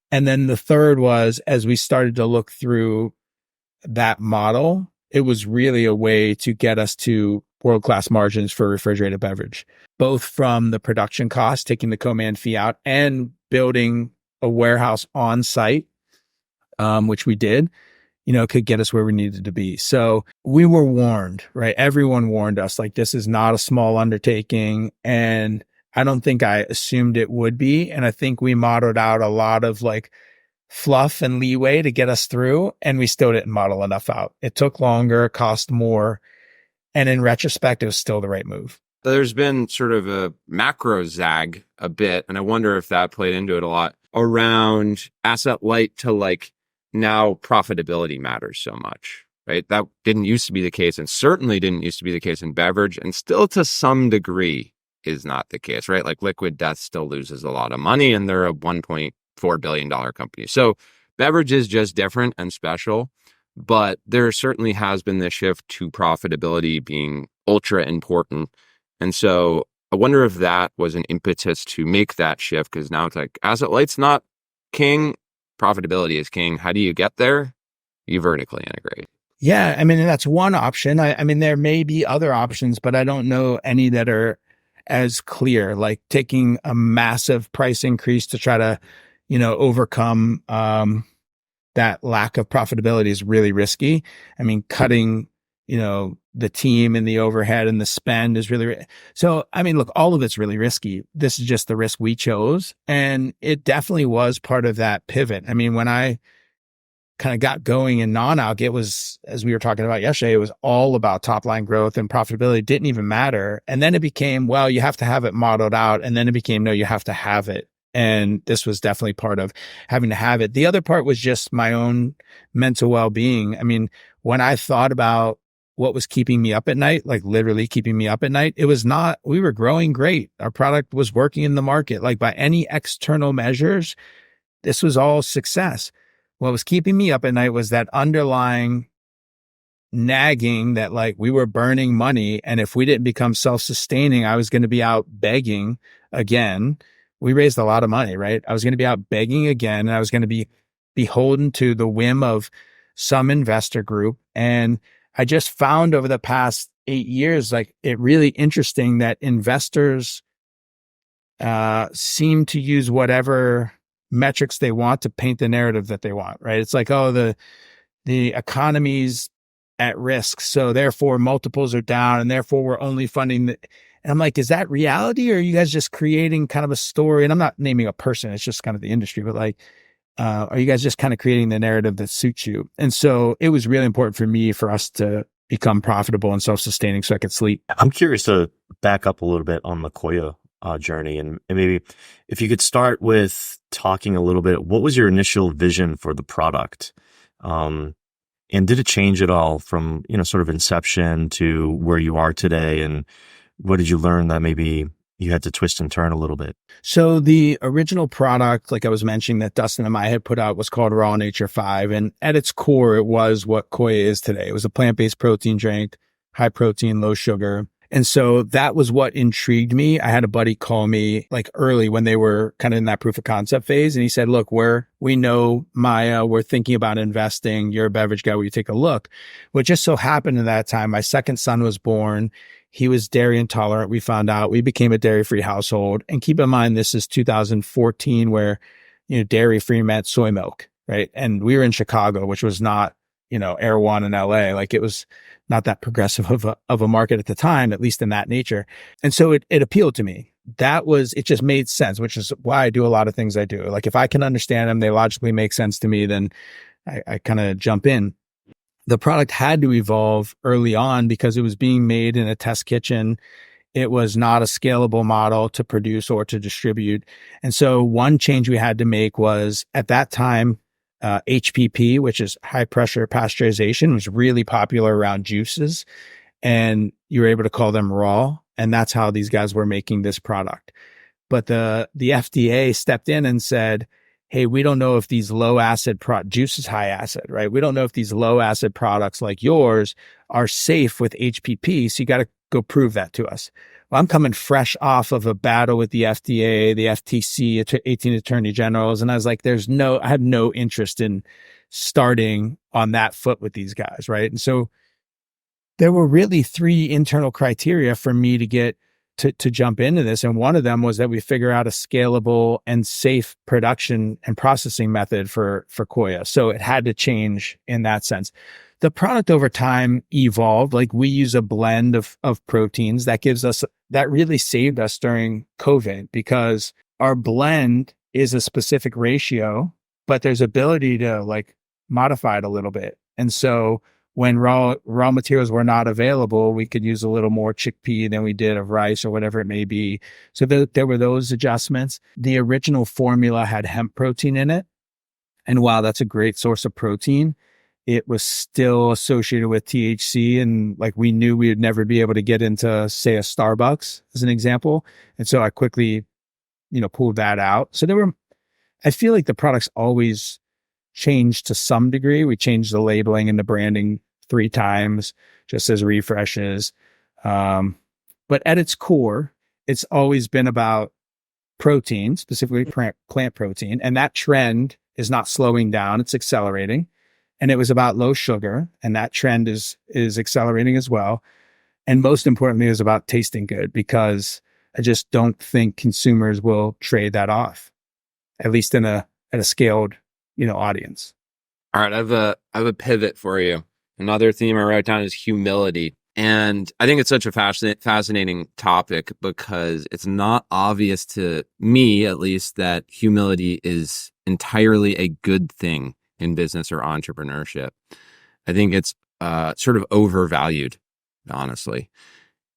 S1: And then the third was, as we started to look through that model, it was really a way to get us to world-class margins for refrigerated beverage, both from the production cost, taking the co-man fee out, and building a warehouse on site, which we did, could get us where we needed to be. So we were warned, right? Everyone warned us, like, this is not a small undertaking. And I don't think I assumed it would be. And I think we modeled out a lot of like fluff and leeway to get us through. And we still didn't model enough out. It took longer, cost more. And in retrospect, it was still the right move.
S4: There's been sort of a macro zag a bit, and I wonder if that played into it a lot, around asset light to like, now profitability matters so much, right? That didn't used to be the case, and certainly didn't used to be the case in beverage, and still to some degree is not the case, right? Like Liquid Death still loses a lot of money, and they're a $1.4 billion company. So beverage is just different and special, but there certainly has been this shift to profitability being ultra important. And so I wonder if that was an impetus to make that shift, because now it's like asset light's not king, profitability is king. How do you get there? You vertically integrate.
S1: Yeah. I mean, that's one option. I mean, there may be other options, but I don't know any that are as clear, like taking a massive price increase to try to, overcome that lack of profitability is really risky. I mean, cutting, the team and the overhead and the spend is really, so, I mean, look, all of it's really risky. This is just the risk we chose. And it definitely was part of that pivot. I mean, when I kind of got going in non-alc, it was, as we were talking about yesterday, it was all about top line growth, and profitability didn't even matter. And then it became, well, you have to have it modeled out. And then it became, no, you have to have it. And this was definitely part of having to have it. The other part was just my own mental well-being. I mean, when I thought about what was keeping me up at night, like literally keeping me up at night, it was not, we were growing great. Our product was working in the market. Like by any external measures, this was all success. What was keeping me up at night was that underlying nagging that like we were burning money. And if we didn't become self-sustaining, I was going to be out begging again. We raised a lot of money, right? I was going to be out begging again. And I was going to be beholden to the whim of some investor group. And I just found over the past 8 years, like it really interesting that investors seem to use whatever metrics they want to paint the narrative that they want, right? It's like, oh, the economy's at risk, so therefore multiples are down, and therefore we're only funding the. And I'm like, is that reality, or are you guys just creating kind of a story? And I'm not naming a person; it's just kind of the industry. But like, are you guys just kind of creating the narrative that suits you? And so it was really important for us to become profitable and self-sustaining, so I could sleep.
S5: I'm curious to back up a little bit on the Koia journey, and maybe if you could start with talking a little bit. What was your initial vision for the product? And did it change at all from, sort of inception to where you are today? And what did you learn that maybe you had to twist and turn a little bit?
S1: So the original product, like I was mentioning, that Dustin and I had put out was called Raw Nature 5. And at its core, it was what Koia is today. It was a plant-based protein drink, high protein, low sugar. And so that was what intrigued me. I had a buddy call me like early when they were kind of in that proof of concept phase. And he said, look, we know Maya, we're thinking about investing. You're a beverage guy. Will you take a look? What just so happened in that time, my second son was born. He was dairy intolerant. We found out. We became a dairy-free household. And keep in mind, this is 2014 where, dairy-free meant soy milk, right? And we were in Chicago, which was not, Air One in LA. Like it was not that progressive of a market at the time, at least in that nature. And so it appealed to me. It just made sense, which is why I do a lot of things I do. Like if I can understand them, they logically make sense to me, then I kind of jump in. The product had to evolve early on because it was being made in a test kitchen. It was not a scalable model to produce or to distribute. And so one change we had to make was at that time, HPP, which is high pressure pasteurization, was really popular around juices, and you were able to call them raw. And that's how these guys were making this product. But the FDA stepped in and said, hey, we don't know if these low acid juice is high acid, right? We don't know if these low acid products like yours are safe with HPP. So you got to go prove that to us. Well, I'm coming fresh off of a battle with the FDA, the FTC, 18 attorney generals. And I was like, I have no interest in starting on that foot with these guys. Right. And so there were really 3 internal criteria for me to get to jump into this. And one of them was that we figure out a scalable and safe production and processing method for Koia. So it had to change in that sense. The product over time evolved. Like we use a blend of proteins that really saved us during COVID, because our blend is a specific ratio, but there's ability to like modify it a little bit. And so when raw materials were not available, we could use a little more chickpea than we did of rice or whatever it may be. So there were those adjustments. The original formula had hemp protein in it. And while that's a great source of protein, it was still associated with THC. And like we knew we would never be able to get into, say, a Starbucks as an example. And so I quickly, pulled that out. So I feel like the products always changed to some degree. We changed the labeling and the branding 3 times just as refreshes. But at its core, it's always been about protein, specifically plant protein. And that trend is not slowing down. It's accelerating. And it was about low sugar. And that trend is accelerating as well. And most importantly, it was about tasting good, because I just don't think consumers will trade that off, at least at a scaled, audience.
S4: All right. I have a pivot for you. Another theme I wrote down is humility. And I think it's such a fascinating topic because it's not obvious to me, at least, that humility is entirely a good thing in business or entrepreneurship. I think it's sort of overvalued, honestly.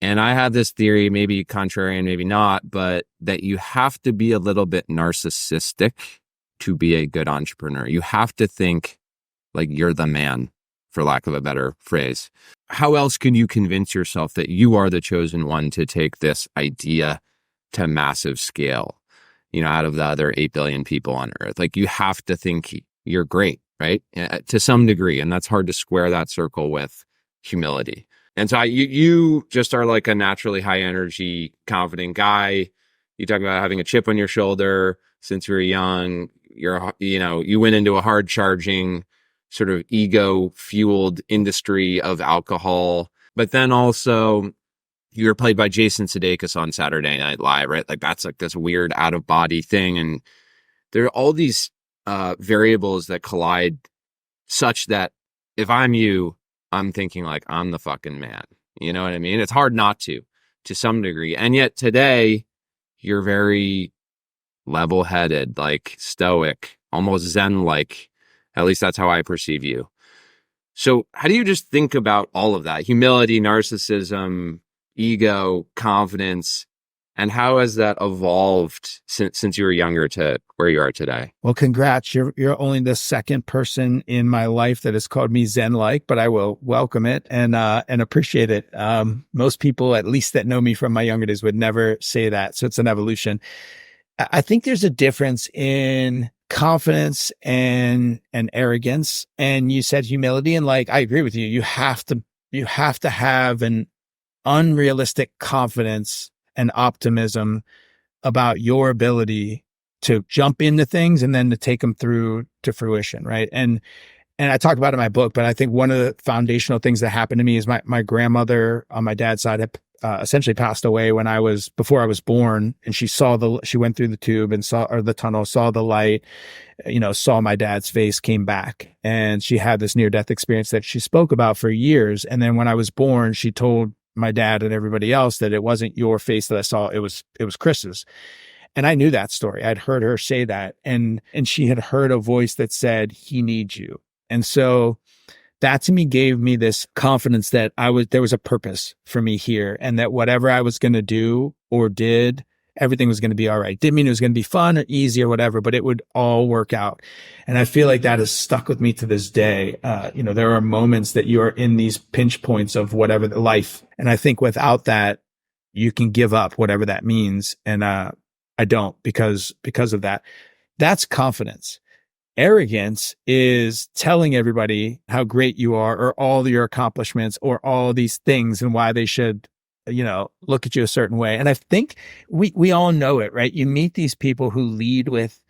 S4: And I have this theory, maybe contrarian, maybe not, but that you have to be a little bit narcissistic to be a good entrepreneur. You have to think like you're the man, for lack of a better phrase. How else can you convince yourself that you are the chosen one to take this idea to massive scale, out of the other 8 billion people on earth? Like, you have to think you're great, right? To some degree. And that's hard to square that circle with humility. And so you just are like a naturally high energy, confident guy. You talk about having a chip on your shoulder since you were young. You went into a hard charging, sort of ego fueled industry of alcohol, but then also you were played by Jason Sudeikis on Saturday Night Live, right? Like, that's like this weird out of body thing. And there are all these variables that collide such that if I'm you, I'm thinking like, I'm the fucking man. You know what I mean? It's hard not to some degree. And yet today you're very level-headed, like stoic, almost Zen-like. At least that's how I perceive you. So how do you just think about all of that? Humility, narcissism, ego, confidence, and how has that evolved since you were younger to where you are today?
S1: Well, congrats. You're only the second person in my life that has called me Zen-like, but I will welcome it and appreciate it. Most people, at least that know me from my younger days, would never say that. So it's an evolution. I think there's a difference in confidence and arrogance. And you said humility, and like, I agree with you. You have to have an unrealistic confidence and optimism about your ability to jump into things and then to take them through to fruition. Right. And I talk about it in my book, but I think one of the foundational things that happened to me is my grandmother on my dad's side had essentially passed away before I was born. And she went through the tube and the tunnel, saw the light, saw my dad's face, came back. And she had this near-death experience that she spoke about for years. And then when I was born, she told my dad and everybody else that it wasn't your face that I saw, it was Chris's. And I knew that story. I'd heard her say that. And she had heard a voice that said, he needs you. And so that to me gave me this confidence that there was a purpose for me here, and that whatever I was going to do or did, everything was going to be all right. Didn't mean it was going to be fun or easy or whatever, but it would all work out. And I feel like that has stuck with me to this day. There are moments that you are in these pinch points of whatever the life. And I think without that, you can give up whatever that means. And, I don't because of that. That's confidence. Arrogance is telling everybody how great you are, or all your accomplishments, or all these things, and why they should, look at you a certain way. And I think we all know it, right? You meet these people who lead with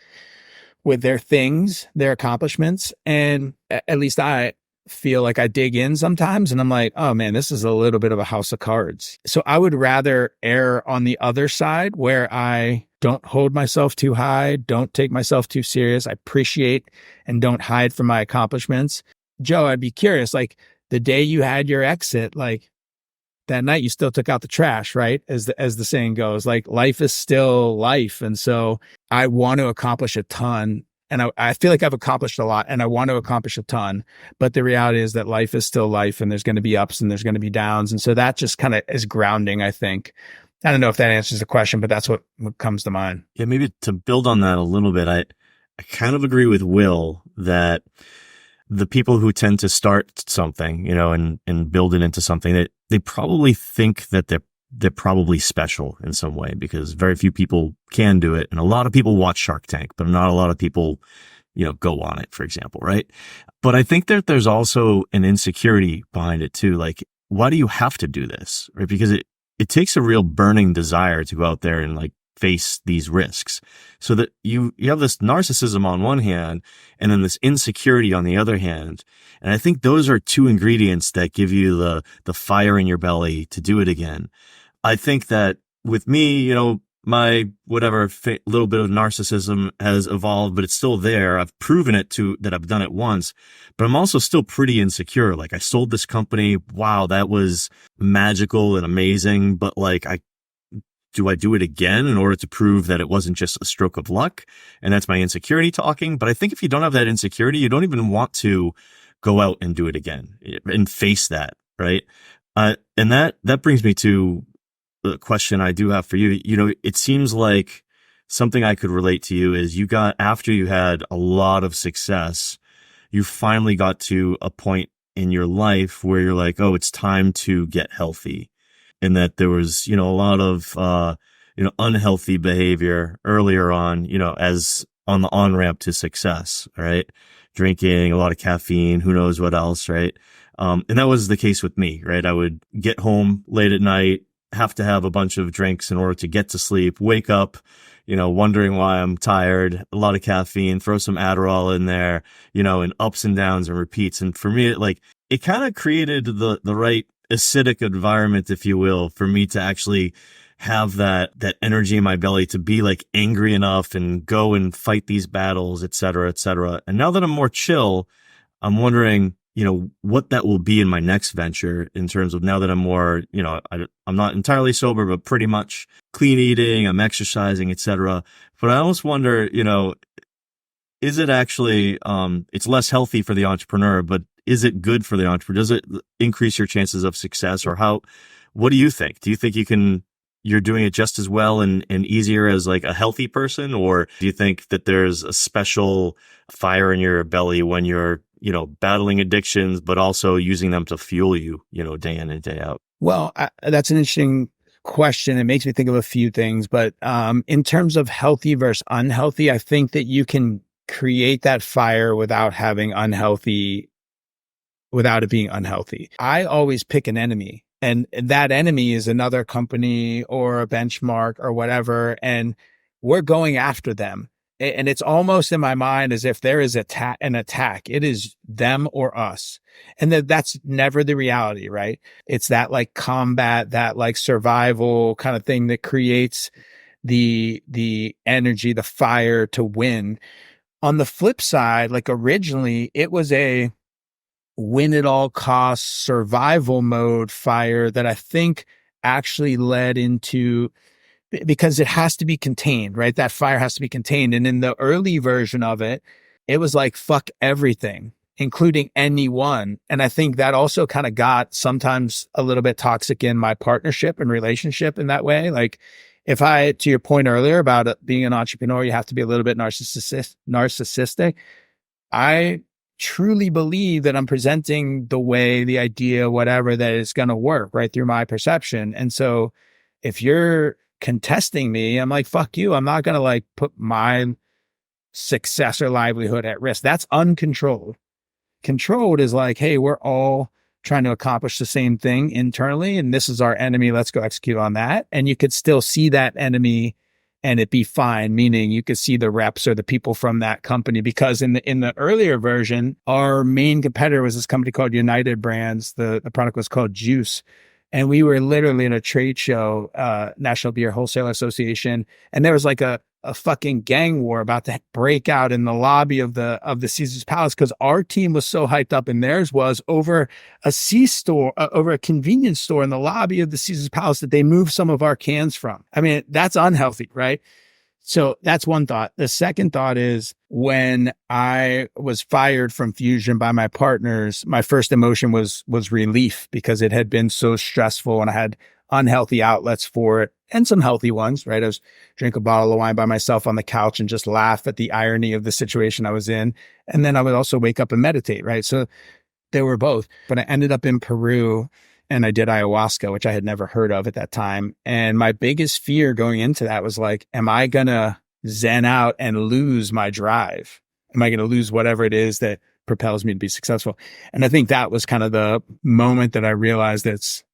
S1: their things, their accomplishments. And at least I feel like I dig in sometimes and I'm like, oh man, this is a little bit of a house of cards. So I would rather err on the other side, where I don't hold myself too high, don't take myself too serious. I appreciate and don't hide from my accomplishments. Joe, I'd be curious, like the day you had your exit, like that night you still took out the trash, right? As the saying goes, like life is still life. And so I want to accomplish a ton. And I feel like I've accomplished a lot, and I want to accomplish a ton. But the reality is that life is still life, and there's going to be ups and there's going to be downs. And so that just kind of is grounding, I think. I don't know if that answers the question, but that's what comes to mind.
S5: Yeah, maybe to build on that a little bit, I kind of agree with Will that the people who tend to start something, and build it into something, that they probably think that they're probably special in some way, because very few people can do it. And a lot of people watch Shark Tank, but not a lot of people, go on it, for example, right? But I think that there's also an insecurity behind it too. Like, why do you have to do this? Right? Because it takes a real burning desire to go out there and like face these risks, so that you have this narcissism on one hand and then this insecurity on the other hand. And I think those are two ingredients that give you the fire in your belly to do it again. I think that with me, my little bit of narcissism has evolved, but it's still there. I've proven that I've done it once, but I'm also still pretty insecure. Like, I sold this company. Wow, that was magical and amazing. But like, do I do it again in order to prove that it wasn't just a stroke of luck? And that's my insecurity talking. But I think if you don't have that insecurity, you don't even want to go out and do it again and face that. Right. And that brings me to the question I do have for you. It seems like something I could relate to you is after you had a lot of success, you finally got to a point in your life where you're like, oh, it's time to get healthy, and that there was, a lot of, unhealthy behavior earlier on, as on the on-ramp to success, right? Drinking a lot of caffeine, who knows what else, right? And that was the case with me, right? I would get home late at night, have to have a bunch of drinks in order to get to sleep, wake up, wondering why I'm tired, a lot of caffeine, throw some Adderall in there, and ups and downs and repeats. And for me, it kind of created the right acidic environment, if you will, for me to actually have that energy in my belly to be like angry enough and go and fight these battles, et cetera, et cetera. And now that I'm more chill, I'm wondering, what that will be in my next venture in terms of now that I'm more, I'm not entirely sober, but pretty much clean eating, I'm exercising, et cetera. But I almost wonder, is it actually, it's less healthy for the entrepreneur, but is it good for the entrepreneur? Does it increase your chances of success, or what do you think? Do you think you're doing it just as well and easier as like a healthy person? Or do you think that there's a special fire in your belly when you're, battling addictions, but also using them to fuel you, day in and day out?
S1: Well, that's an interesting question. It makes me think of a few things, but in terms of healthy versus unhealthy, I think that you can create that fire without it being unhealthy. I always pick an enemy, and that enemy is another company or a benchmark or whatever, and we're going after them. And it's almost in my mind as if there is an attack. It is them or us. And that's never the reality, right? It's that like combat, that like survival kind of thing that creates the energy, the fire to win. On the flip side, like originally it was a win at all costs survival mode fire that I think actually led into, because it has to be contained, right? That fire has to be contained. And in the early version of it, it was like, fuck everything, including anyone. And I think that also kind of got sometimes a little bit toxic in my partnership and relationship in that way. Like to your point earlier about being an entrepreneur, you have to be a little bit narcissistic. I truly believe that I'm presenting the way, the idea, whatever, that is going to work right through my perception. And so if you're contesting me, I'm like, fuck you. I'm not going to like put my success or livelihood at risk. That's uncontrolled. Controlled is like, hey, we're all trying to accomplish the same thing internally, and this is our enemy. Let's go execute on that. And you could still see that enemy and it be fine, meaning you could see the reps or the people from that company, because in the earlier version, our main competitor was this company called United Brands. The product was called Juice. And we were literally in a trade show, National Beer Wholesaler Association, and there was like a fucking gang war about to break out in the lobby of the Caesar's Palace, because our team was so hyped up and theirs was over over a convenience store in the lobby of the Caesar's Palace that they moved some of our cans from. I mean, that's unhealthy, right? So that's one thought. The second thought is, when I was fired from Fusion by my partners, my first emotion was relief, because it had been so stressful and I had unhealthy outlets for it and some healthy ones, right? I was drink a bottle of wine by myself on the couch and just laugh at the irony of the situation I was in. And then I would also wake up and meditate, right? So they were both, but I ended up in Peru and I did ayahuasca, which I had never heard of at that time. And my biggest fear going into that was like, am I going to zen out and lose my drive? Am I going to lose whatever it is that propels me to be successful? And I think that was kind of the moment that I realized it's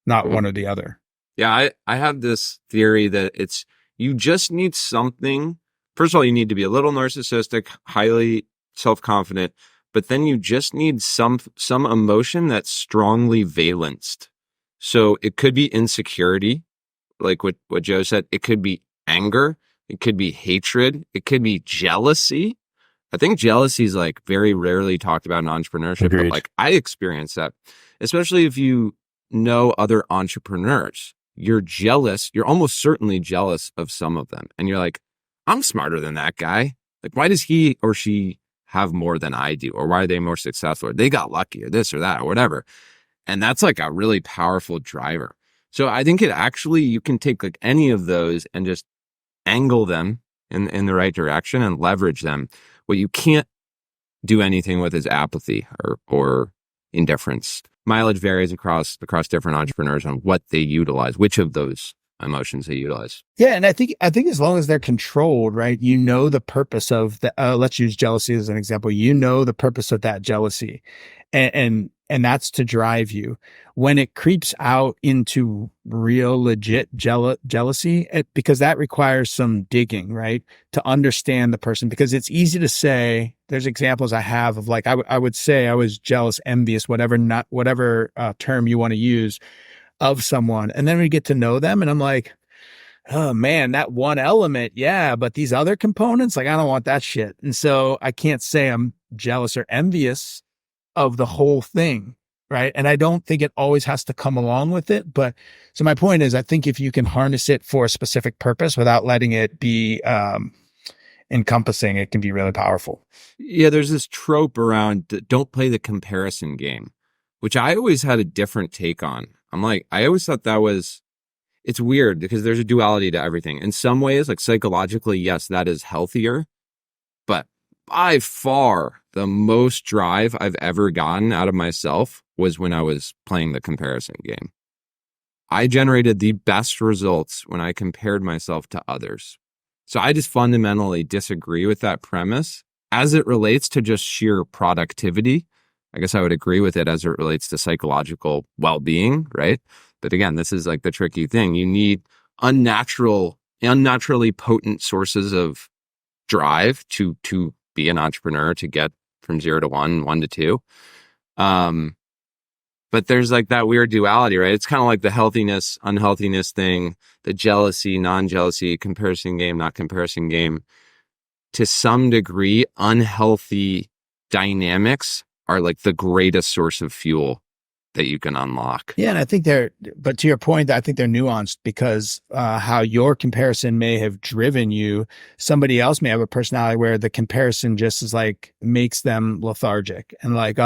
S1: not one or the other.
S4: Yeah, I have this theory that you just need something. First of all, you need to be a little narcissistic, highly self-confident, but then you just need some emotion that's strongly valenced. So it could be insecurity, like what Joe said. It could be anger. It could be hatred. It could be jealousy. I think jealousy is like very rarely talked about in entrepreneurship,
S5: Agreed.
S4: but like I experience that, especially if you know other entrepreneurs. You're jealous. You're almost certainly jealous of some of them. And you're like, I'm smarter than that guy. Like, why does he or she have more than I do? Or why are they more successful? Or they got lucky or this or that or whatever. And that's like a really powerful driver. So I think you can take like any of those and just angle them in the right direction and leverage them. What you can't do anything with is apathy or indifference. Mileage varies across different entrepreneurs on what they utilize, which of those emotions they utilize.
S1: Yeah, and I think as long as they're controlled, right? You know the purpose of the. Let's use jealousy as an example. You know the purpose of that jealousy, and that's to drive you. When it creeps out into real legit jealousy, because that requires some digging, right? To understand the person, because it's easy to say. There's examples I have of like I would say I was jealous, envious, whatever term you want to use of someone, and then we get to know them, and I'm like, oh man, that one element, yeah, but these other components, like I don't want that shit. And so I can't say I'm jealous or envious of the whole thing, right? And I don't think it always has to come along with it. But so my point is, I think if you can harness it for a specific purpose without letting it be encompassing, it can be really powerful.
S4: Yeah, there's this trope around don't play the comparison game, which I always had a different take on. I'm like, I always thought that was, it's weird because there's a duality to everything. In some ways, like psychologically, yes, that is healthier. But by far, the most drive I've ever gotten out of myself was when I was playing the comparison game. I generated the best results when I compared myself to others. So I just fundamentally disagree with that premise as it relates to just sheer productivity. I guess I would agree with it as it relates to psychological well-being, right? But again, this is like the tricky thing. You need unnaturally potent sources of drive to be an entrepreneur, to get from 0 to 1, 1 to 2. But there's like that weird duality, right? It's kind of like the healthiness, unhealthiness thing, the jealousy, non-jealousy, comparison game, not comparison game. To some degree, unhealthy dynamics are like the greatest source of fuel that you can unlock.
S1: Yeah, and I think but to your point, I think they're nuanced because how your comparison may have driven you, somebody else may have a personality where the comparison just is like makes them lethargic and like,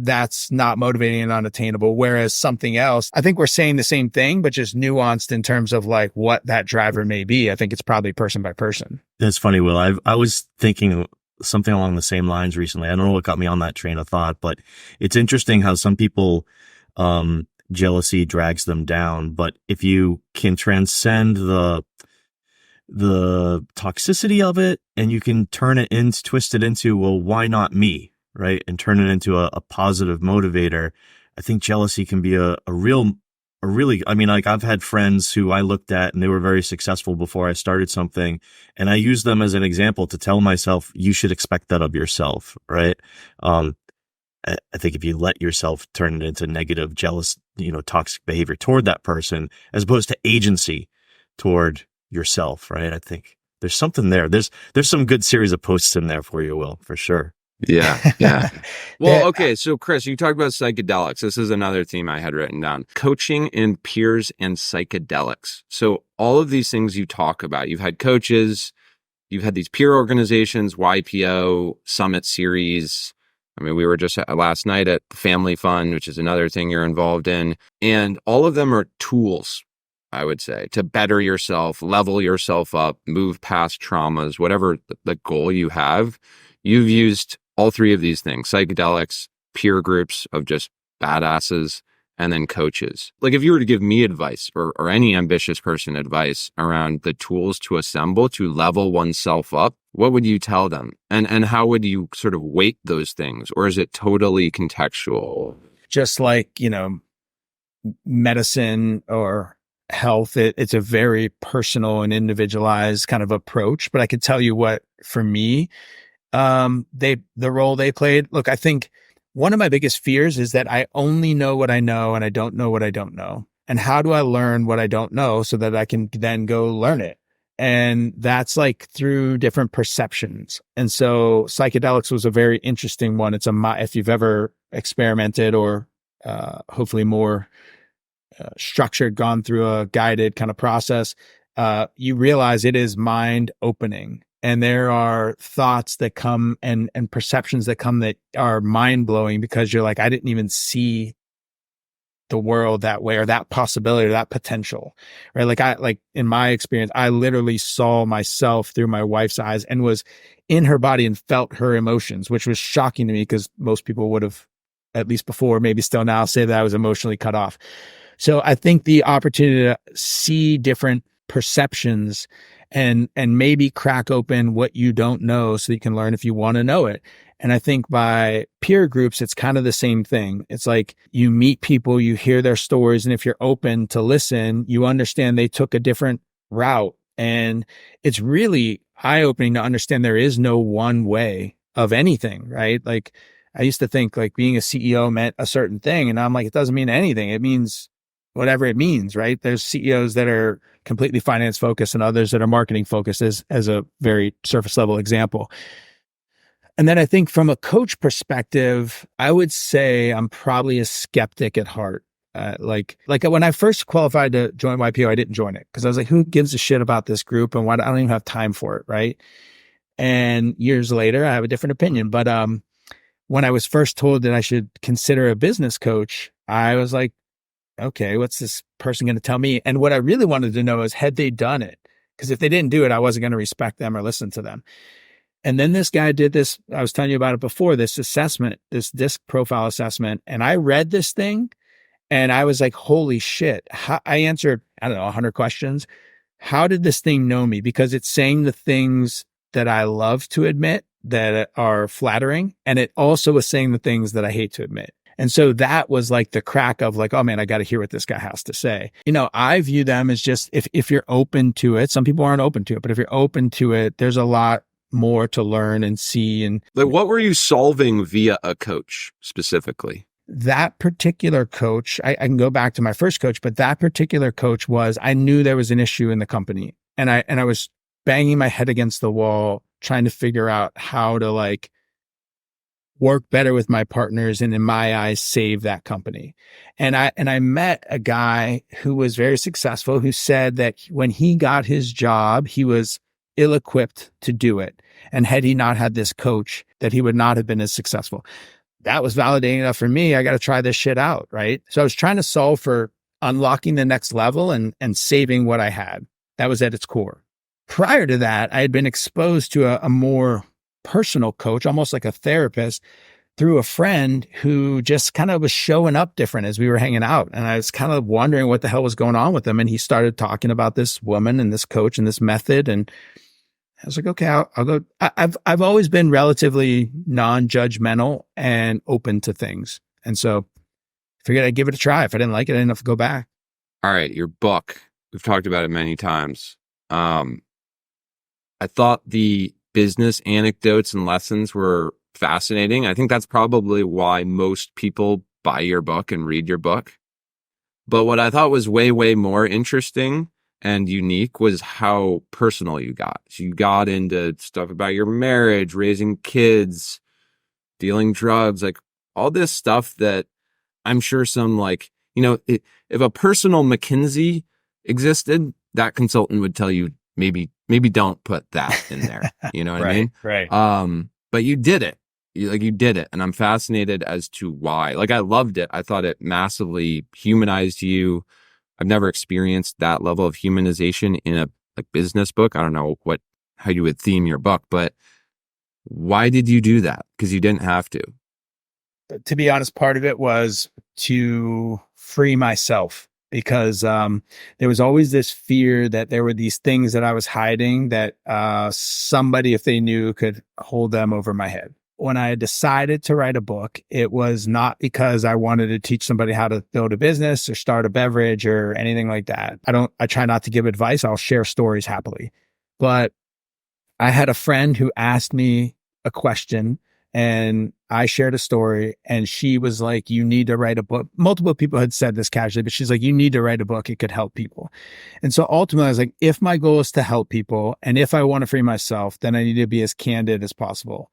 S1: that's not motivating and unattainable. Whereas something else, I think we're saying the same thing, but just nuanced in terms of like what that driver may be. I think it's probably person by person.
S5: That's funny, Will. I was thinking something along the same lines recently. I don't know what got me on that train of thought, but it's interesting how some people, jealousy drags them down. But if you can transcend the toxicity of it and you can twist it into, well, why not me? Right. And turn it into a positive motivator. I think jealousy can be a really, I mean, like I've had friends who I looked at and they were very successful before I started something. And I use them as an example to tell myself, you should expect that of yourself. Right. I think if you let yourself turn it into negative, jealous, toxic behavior toward that person, as opposed to agency toward yourself. Right. I think there's something there. There's some good series of posts in there for you, Will, for sure.
S4: Yeah. Yeah. Well, okay. So Chris, you talked about psychedelics. This is another theme I had written down. Coaching and peers and psychedelics. So all of these things you talk about, you've had coaches, you've had these peer organizations, YPO, Summit Series. I mean, we were just last night at Family Fund, which is another thing you're involved in. And all of them are tools, I would say, to better yourself, level yourself up, move past traumas, whatever the goal you have. You've used all three of these things: psychedelics, peer groups of just badasses, and then coaches. Like if you were to give me advice or any ambitious person advice around the tools to assemble to level oneself up, what would you tell them? And how would you sort of weight those things? Or is it totally contextual?
S1: Just like, medicine or health, it's a very personal and individualized kind of approach. But I could tell you what, for me, the role they played. Look, I think one of my biggest fears is that I only know what I know and I don't know what I don't know. And how do I learn what I don't know so that I can then go learn it? And that's like through different perceptions. And so psychedelics was a very interesting one. If you've ever experimented or, hopefully more, structured, gone through a guided kind of process, you realize it is mind opening. And there are thoughts that come and perceptions that come that are mind blowing because you're like, I didn't even see the world that way or that possibility or that potential, right? Like in my experience, I literally saw myself through my wife's eyes and was in her body and felt her emotions, which was shocking to me because most people would have at least before, maybe still now, say that I was emotionally cut off. So I think the opportunity to see different perceptions and maybe crack open what you don't know so you can learn if you want to know it. And I think by peer groups, it's kind of the same thing. It's like you meet people, you hear their stories, and if you're open to listen, you understand they took a different route. And it's really eye-opening to understand there is no one way of anything, right? Like I used to think like being a CEO meant a certain thing. And I'm like, it doesn't mean anything. It means whatever it means, right? There's CEOs that are completely finance focused and others that are marketing focused as a very surface level example. And then I think from a coach perspective, I would say I'm probably a skeptic at heart. Like when I first qualified to join YPO, I didn't join it because I was like, who gives a shit about this group and why I don't even have time for it, right? And years later, I have a different opinion. But when I was first told that I should consider a business coach, I was like, okay, what's this person going to tell me? And what I really wanted to know is, had they done it? Because if they didn't do it, I wasn't going to respect them or listen to them. And then this guy did this, I was telling you about it before, this assessment, this disc profile assessment. And I read this thing and I was like, holy shit. I answered, I don't know, 100 questions. How did this thing know me? Because it's saying the things that I love to admit that are flattering. And it also was saying the things that I hate to admit. And so that was like the crack of like, oh man, I got to hear what this guy has to say. You know, I view them as just, if you're open to it, some people aren't open to it, but if you're open to it, there's a lot more to learn and see. And
S4: like, what were you solving via a coach specifically?
S1: That particular coach, I can go back to my first coach, but that particular coach I knew there was an issue in the company, and I was banging my head against the wall trying to figure out how to like work better with my partners and in my eyes save that company. And I met a guy who was very successful who said that when he got his job, he was ill-equipped to do it. And had he not had this coach, that he would not have been as successful. That was validating enough for me. I got to try this shit out, right? So I was trying to solve for unlocking the next level and saving what I had. That was at its core. Prior to that, I had been exposed to a more personal coach, almost like a therapist, through a friend who just kind of was showing up different as we were hanging out. And I was kind of wondering what the hell was going on with him. And he started talking about this woman and this coach and this method. And I was like, okay, I'll go. I've always been relatively non-judgmental and open to things. And so I figured I'd give it a try. If I didn't like it, I didn't have to go back.
S4: All right. Your book, we've talked about it many times. I thought the business anecdotes and lessons were fascinating. I think that's probably why most people buy your book and read your book. But what I thought was way, way more interesting and unique was how personal you got. So you got into stuff about your marriage, raising kids, dealing drugs, like all this stuff that I'm sure some like, you know, if a personal McKinsey existed, that consultant would tell you maybe don't put that in there. You know what I mean?
S1: Right.
S4: But you did it. You did it. And I'm fascinated as to why. Like, I loved it. I thought it massively humanized you. I've never experienced that level of humanization in a like business book. I don't know how you would theme your book, but why did you do that? Because you didn't have to.
S1: To be honest, part of it was to free myself because there was always this fear that there were these things that I was hiding that somebody, if they knew, could hold them over my head. When I decided to write a book, it was not because I wanted to teach somebody how to build a business or start a beverage or anything like that. I try not to give advice. I'll share stories happily. But I had a friend who asked me a question and I shared a story and she was like, you need to write a book. Multiple people had said this casually, but she's like, you need to write a book. It could help people. And so ultimately I was like, if my goal is to help people and if I want to free myself, then I need to be as candid as possible.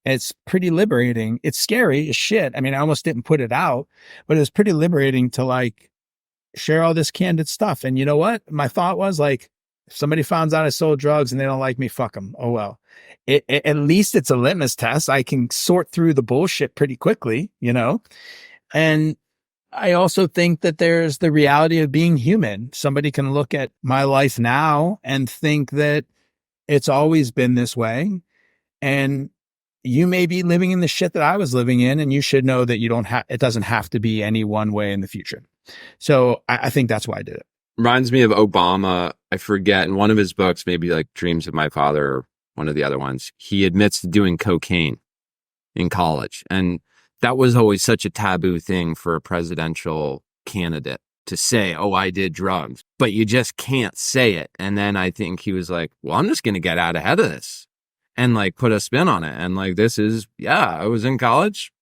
S1: It's pretty liberating. It's scary as shit. I mean, I almost didn't put it out, but it was pretty liberating to like share all this candid stuff. And you know what? My thought was like, if somebody finds out I sold drugs and they don't like me, fuck them. Oh, well, at least it's a litmus test. I can sort through the bullshit pretty quickly, you know? And I also think that there's the reality of being human. Somebody can look at my life now and think that it's always been this way. And you may be living in the shit that I was living in, and you should know that it doesn't have to be any one way in the future. So I think that's why I did it.
S4: Reminds me of Obama. I forget in one of his books, maybe like Dreams of My Father or one of the other ones, he admits to doing cocaine in college. And that was always such a taboo thing for a presidential candidate to say, oh, I did drugs, but you just can't say it. And then I think he was like, well, I'm just going to get out ahead of this and like put a spin on it. And like, I was in college.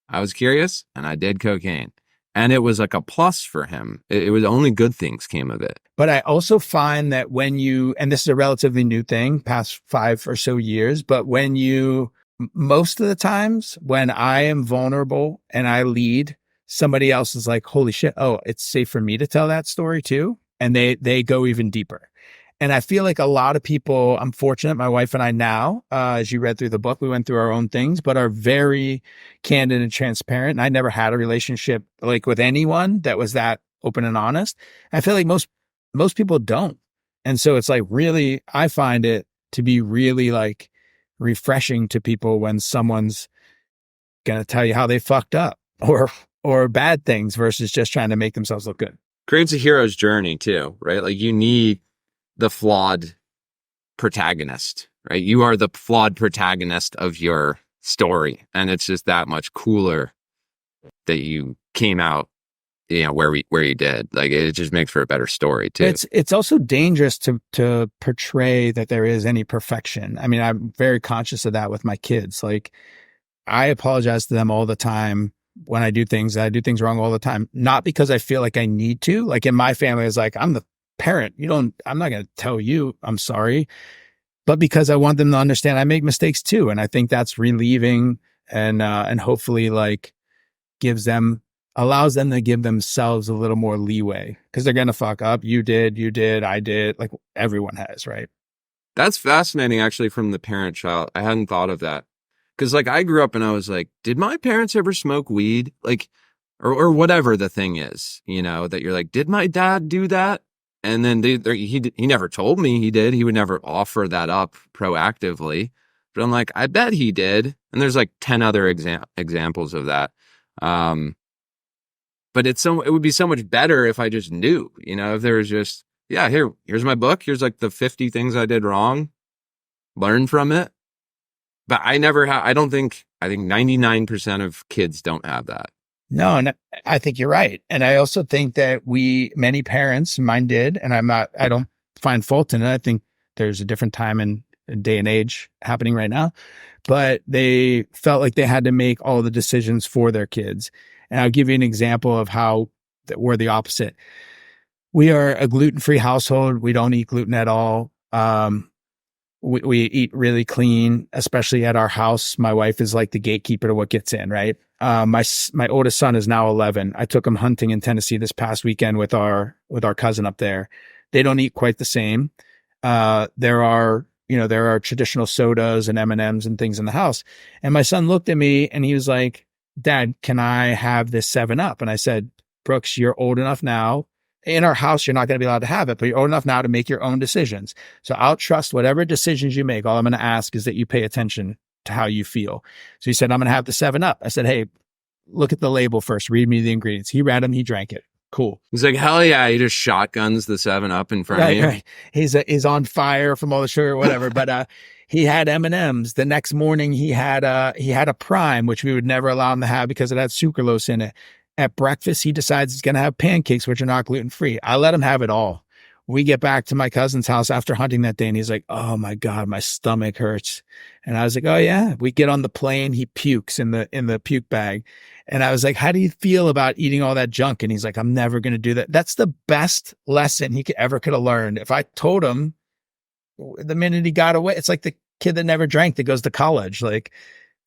S4: I was curious and I did cocaine. And it was like a plus for him. It was only good things came of it.
S1: But I also find that and this is a relatively new thing, past 5 or so years, but most of the times when I am vulnerable and I lead, somebody else is like, holy shit, oh, it's safe for me to tell that story too. And they go even deeper. And I feel like a lot of people, I'm fortunate, my wife and I now, as you read through the book, we went through our own things, but are very candid and transparent. And I never had a relationship like with anyone that was that open and honest. I feel like most people don't. And so it's like really, I find it to be really like refreshing to people when someone's going to tell you how they fucked up or bad things versus just trying to make themselves look good.
S4: Creates a hero's journey too, right? Like you need the flawed protagonist, right? You are the flawed protagonist of your story. And it's just that much cooler that you came out, where you did. Like it just makes for a better story too.
S1: It's also dangerous to portray that there is any perfection. I mean, I'm very conscious of that with my kids. Like I apologize to them all the time when I do things wrong all the time. Not because I feel like I need to. Like in my family, it's like, I'm the parent. I'm not going to tell you I'm sorry, but because I want them to understand I make mistakes too. And I think that's relieving and hopefully like allows them to give themselves a little more leeway because they're going to fuck up. You did, I did, like everyone has, right?
S4: That's fascinating actually from the parent child. I hadn't thought of that. Cause like I grew up and I was like, did my parents ever smoke weed? Like, or whatever the thing is, that you're like, did my dad do that? And then he never told me he did. He would never offer that up proactively. But I'm like, I bet he did. And there's like 10 other examples of that. But it would be so much better if I just knew, if there was just, here's my book. Here's like the 50 things I did wrong. Learn from it. But I think 99% of kids don't have that.
S1: No, and I think you're right. And I also think that many parents, mine did, and I don't find fault in it. I think there's a different time and day and age happening right now, but they felt like they had to make all the decisions for their kids. And I'll give you an example of how we're the opposite. We are a gluten-free household. We don't eat gluten at all. We eat really clean, especially at our house. My wife is like the gatekeeper to what gets in, right? My oldest son is now 11. I took him hunting in Tennessee this past weekend with our cousin up there. They don't eat quite the same. There are traditional sodas and M&Ms and things in the house. And my son looked at me and he was like, Dad, can I have this 7-Up? And I said, Brooks, you're old enough now. In our house, you're not going to be allowed to have it, but you're old enough now to make your own decisions. So I'll trust whatever decisions you make. All I'm going to ask is that you pay attention to how you feel. So he said, I'm going to have the 7-Up. I said, hey, look at the label first. Read me the ingredients. He read them. He drank it. Cool.
S4: He's like, hell yeah. He just shotguns the 7-Up in front of you.
S1: Right. He's on fire from all the sugar or whatever. But he had M&Ms. The next morning he had a Prime, which we would never allow him to have because it had sucralose in it. At breakfast, he decides he's going to have pancakes, which are not gluten-free. I let him have it all. We get back to my cousin's house after hunting that day, and he's like, oh my God, my stomach hurts. And I was like, oh yeah. We get on the plane, he pukes in the puke bag. And I was like, how do you feel about eating all that junk? And he's like, I'm never going to do that. That's the best lesson he could have learned. If I told him the minute he got away, it's like the kid that never drank that goes to college. Like,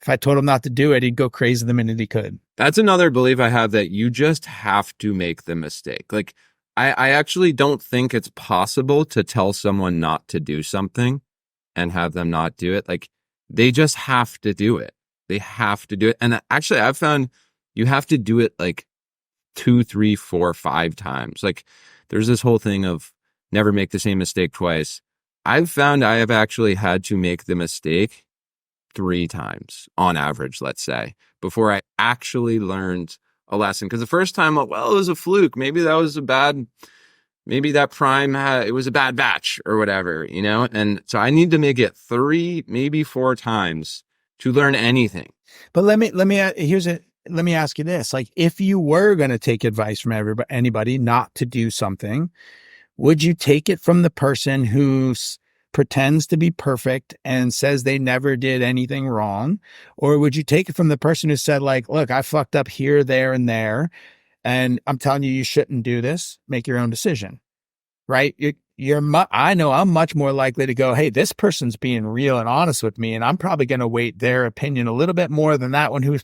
S1: if I told him not to do it, he'd go crazy the minute he could.
S4: That's another belief I have, that you just have to make the mistake. Like, I actually don't think it's possible to tell someone not to do something and have them not do it. Like, they just have to do it. They have to do it. And actually, I've found you have to do it like 2, 3, 4, 5 times. Like, there's this whole thing of never make the same mistake twice. I've found I have actually had to make the mistake 3 times on average, let's say, before I actually learned a lesson. Because the first time, well, it was a fluke. Maybe that was maybe that prime it was a bad batch or whatever, you know? And so I need to make it 3, maybe 4 times to learn anything.
S1: But let me ask you this. Like, if you were going to take advice from anybody not to do something, would you take it from the person who pretends to be perfect and says they never did anything wrong? Or would you take it from the person who said, like, look, I fucked up here, there, and there, and I'm telling you, you shouldn't do this. Make your own decision, right? I know I'm much more likely to go, hey, this person's being real and honest with me, and I'm probably going to weight their opinion a little bit more than that one who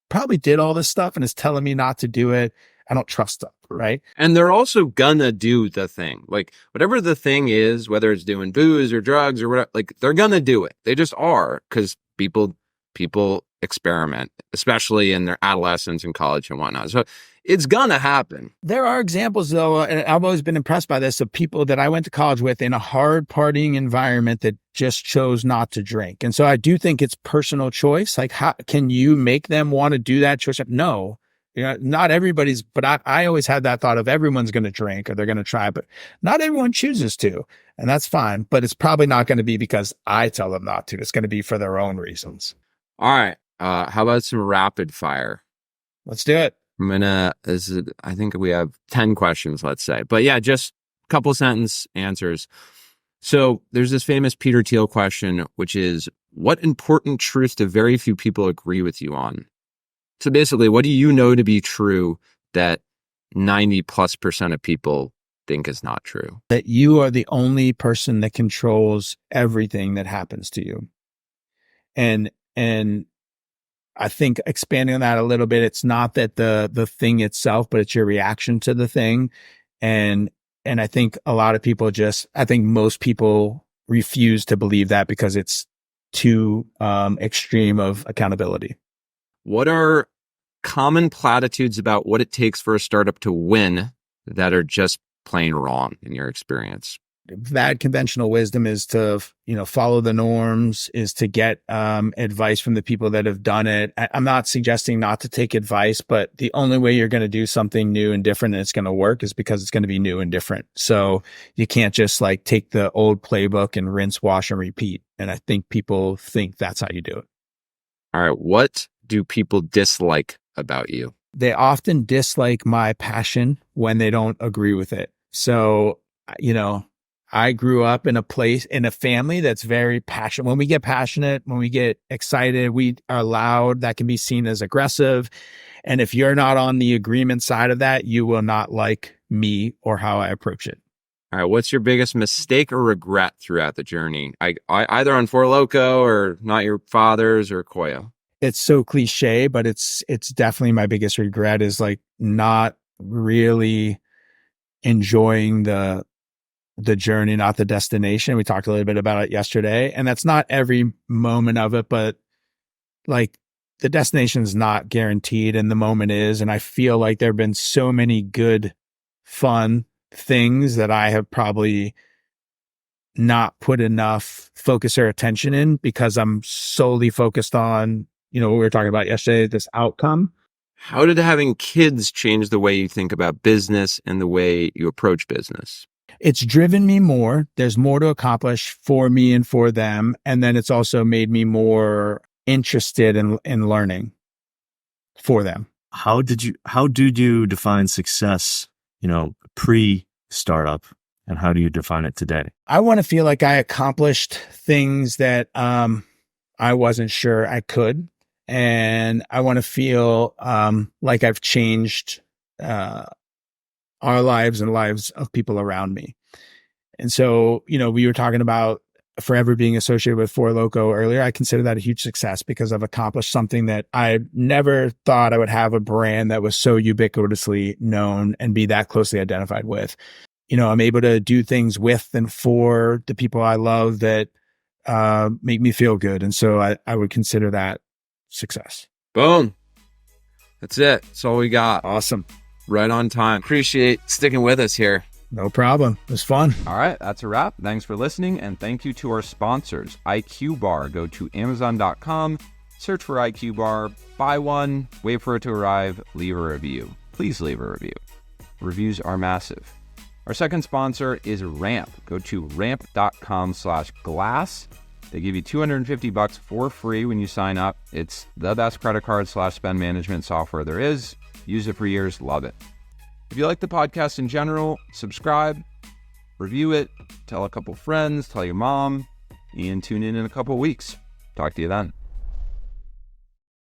S1: probably did all this stuff and is telling me not to do it. I don't trust them, right?
S4: And they're also gonna do the thing. Like, whatever the thing is, whether it's doing booze or drugs or whatever, like, they're gonna do it. They just are, because people experiment, especially in their adolescence and college and whatnot. So it's gonna happen.
S1: There are examples, though, and I've always been impressed by this, of people that I went to college with in a hard partying environment that just chose not to drink. And so I do think it's personal choice. Like, how can you make them want to do that choice? No. You know, not everybody's, but I always had that thought of everyone's going to drink or they're going to try, but not everyone chooses to. And that's fine. But it's probably not going to be because I tell them not to. It's going to be for their own reasons.
S4: All right. How about some rapid fire?
S1: Let's do it.
S4: I think we have 10 questions, let's say. But yeah, just a couple sentence answers. So there's this famous Peter Thiel question, which is, what important truth do very few people agree with you on? So basically, what do you know to be true that 90+% of people think is not true?
S1: That you are the only person that controls everything that happens to you. And I think expanding on that a little bit, it's not that the thing itself, but it's your reaction to the thing. And I think a lot of people I think most people refuse to believe that because it's too extreme of accountability.
S4: What are common platitudes about what it takes for a startup to win that are just plain wrong in your experience?
S1: Bad conventional wisdom is to, follow the norms, is to get advice from the people that have done it. I'm not suggesting not to take advice, but the only way you're going to do something new and different and it's going to work is because it's going to be new and different. So you can't just like take the old playbook and rinse, wash, and repeat. And I think people think that's how you do it. All
S4: right. What do people dislike about you?
S1: They often dislike my passion when they don't agree with it. So, I grew up in a family that's very passionate. When we get passionate, when we get excited, we are loud. That can be seen as aggressive. And if you're not on the agreement side of that, you will not like me or how I approach it.
S4: All right. What's your biggest mistake or regret throughout the journey? Either on For Loko or Not Your Father's or Koia.
S1: It's so cliche, but it's definitely my biggest regret is like not really enjoying the journey, not the destination. We talked a little bit about it yesterday, and that's not every moment of it, but like the destination is not guaranteed and the moment is. And I feel like there have been so many good, fun things that I have probably not put enough focus or attention in because I'm solely focused on, what we were talking about yesterday, this outcome.
S4: How did having kids change the way you think about business and the way you approach business?
S1: It's driven me more. There's more to accomplish for me and for them. And then it's also made me more interested in learning for them.
S5: How did you define success, pre-startup, and how do you define it today?
S1: I want to feel like I accomplished things that I wasn't sure I could. And I want to feel like I've changed our lives and lives of people around me. And so, we were talking about forever being associated with For Loko earlier. I consider that a huge success because I've accomplished something that I never thought I would have, a brand that was so ubiquitously known and be that closely identified with. I'm able to do things with and for the people I love that make me feel good. And so I would consider that success.
S4: Boom. That's it. That's all we got.
S1: Awesome.
S4: Right on time. Appreciate sticking with us here.
S1: No problem. It was fun.
S3: All right, that's a wrap. Thanks for listening, and thank you to our sponsors, IQ Bar. Go to Amazon.com, search for IQ Bar, buy one, wait for it to arrive, leave a review. Please leave a review. Reviews are massive. Our second sponsor is Ramp. Go to ramp.com/glass. They give you $250 for free when you sign up. It's the best credit card / spend management software there is. Use it for years. Love it. If you like the podcast in general, subscribe, review it, tell a couple friends, tell your mom, and tune in a couple weeks. Talk to you then.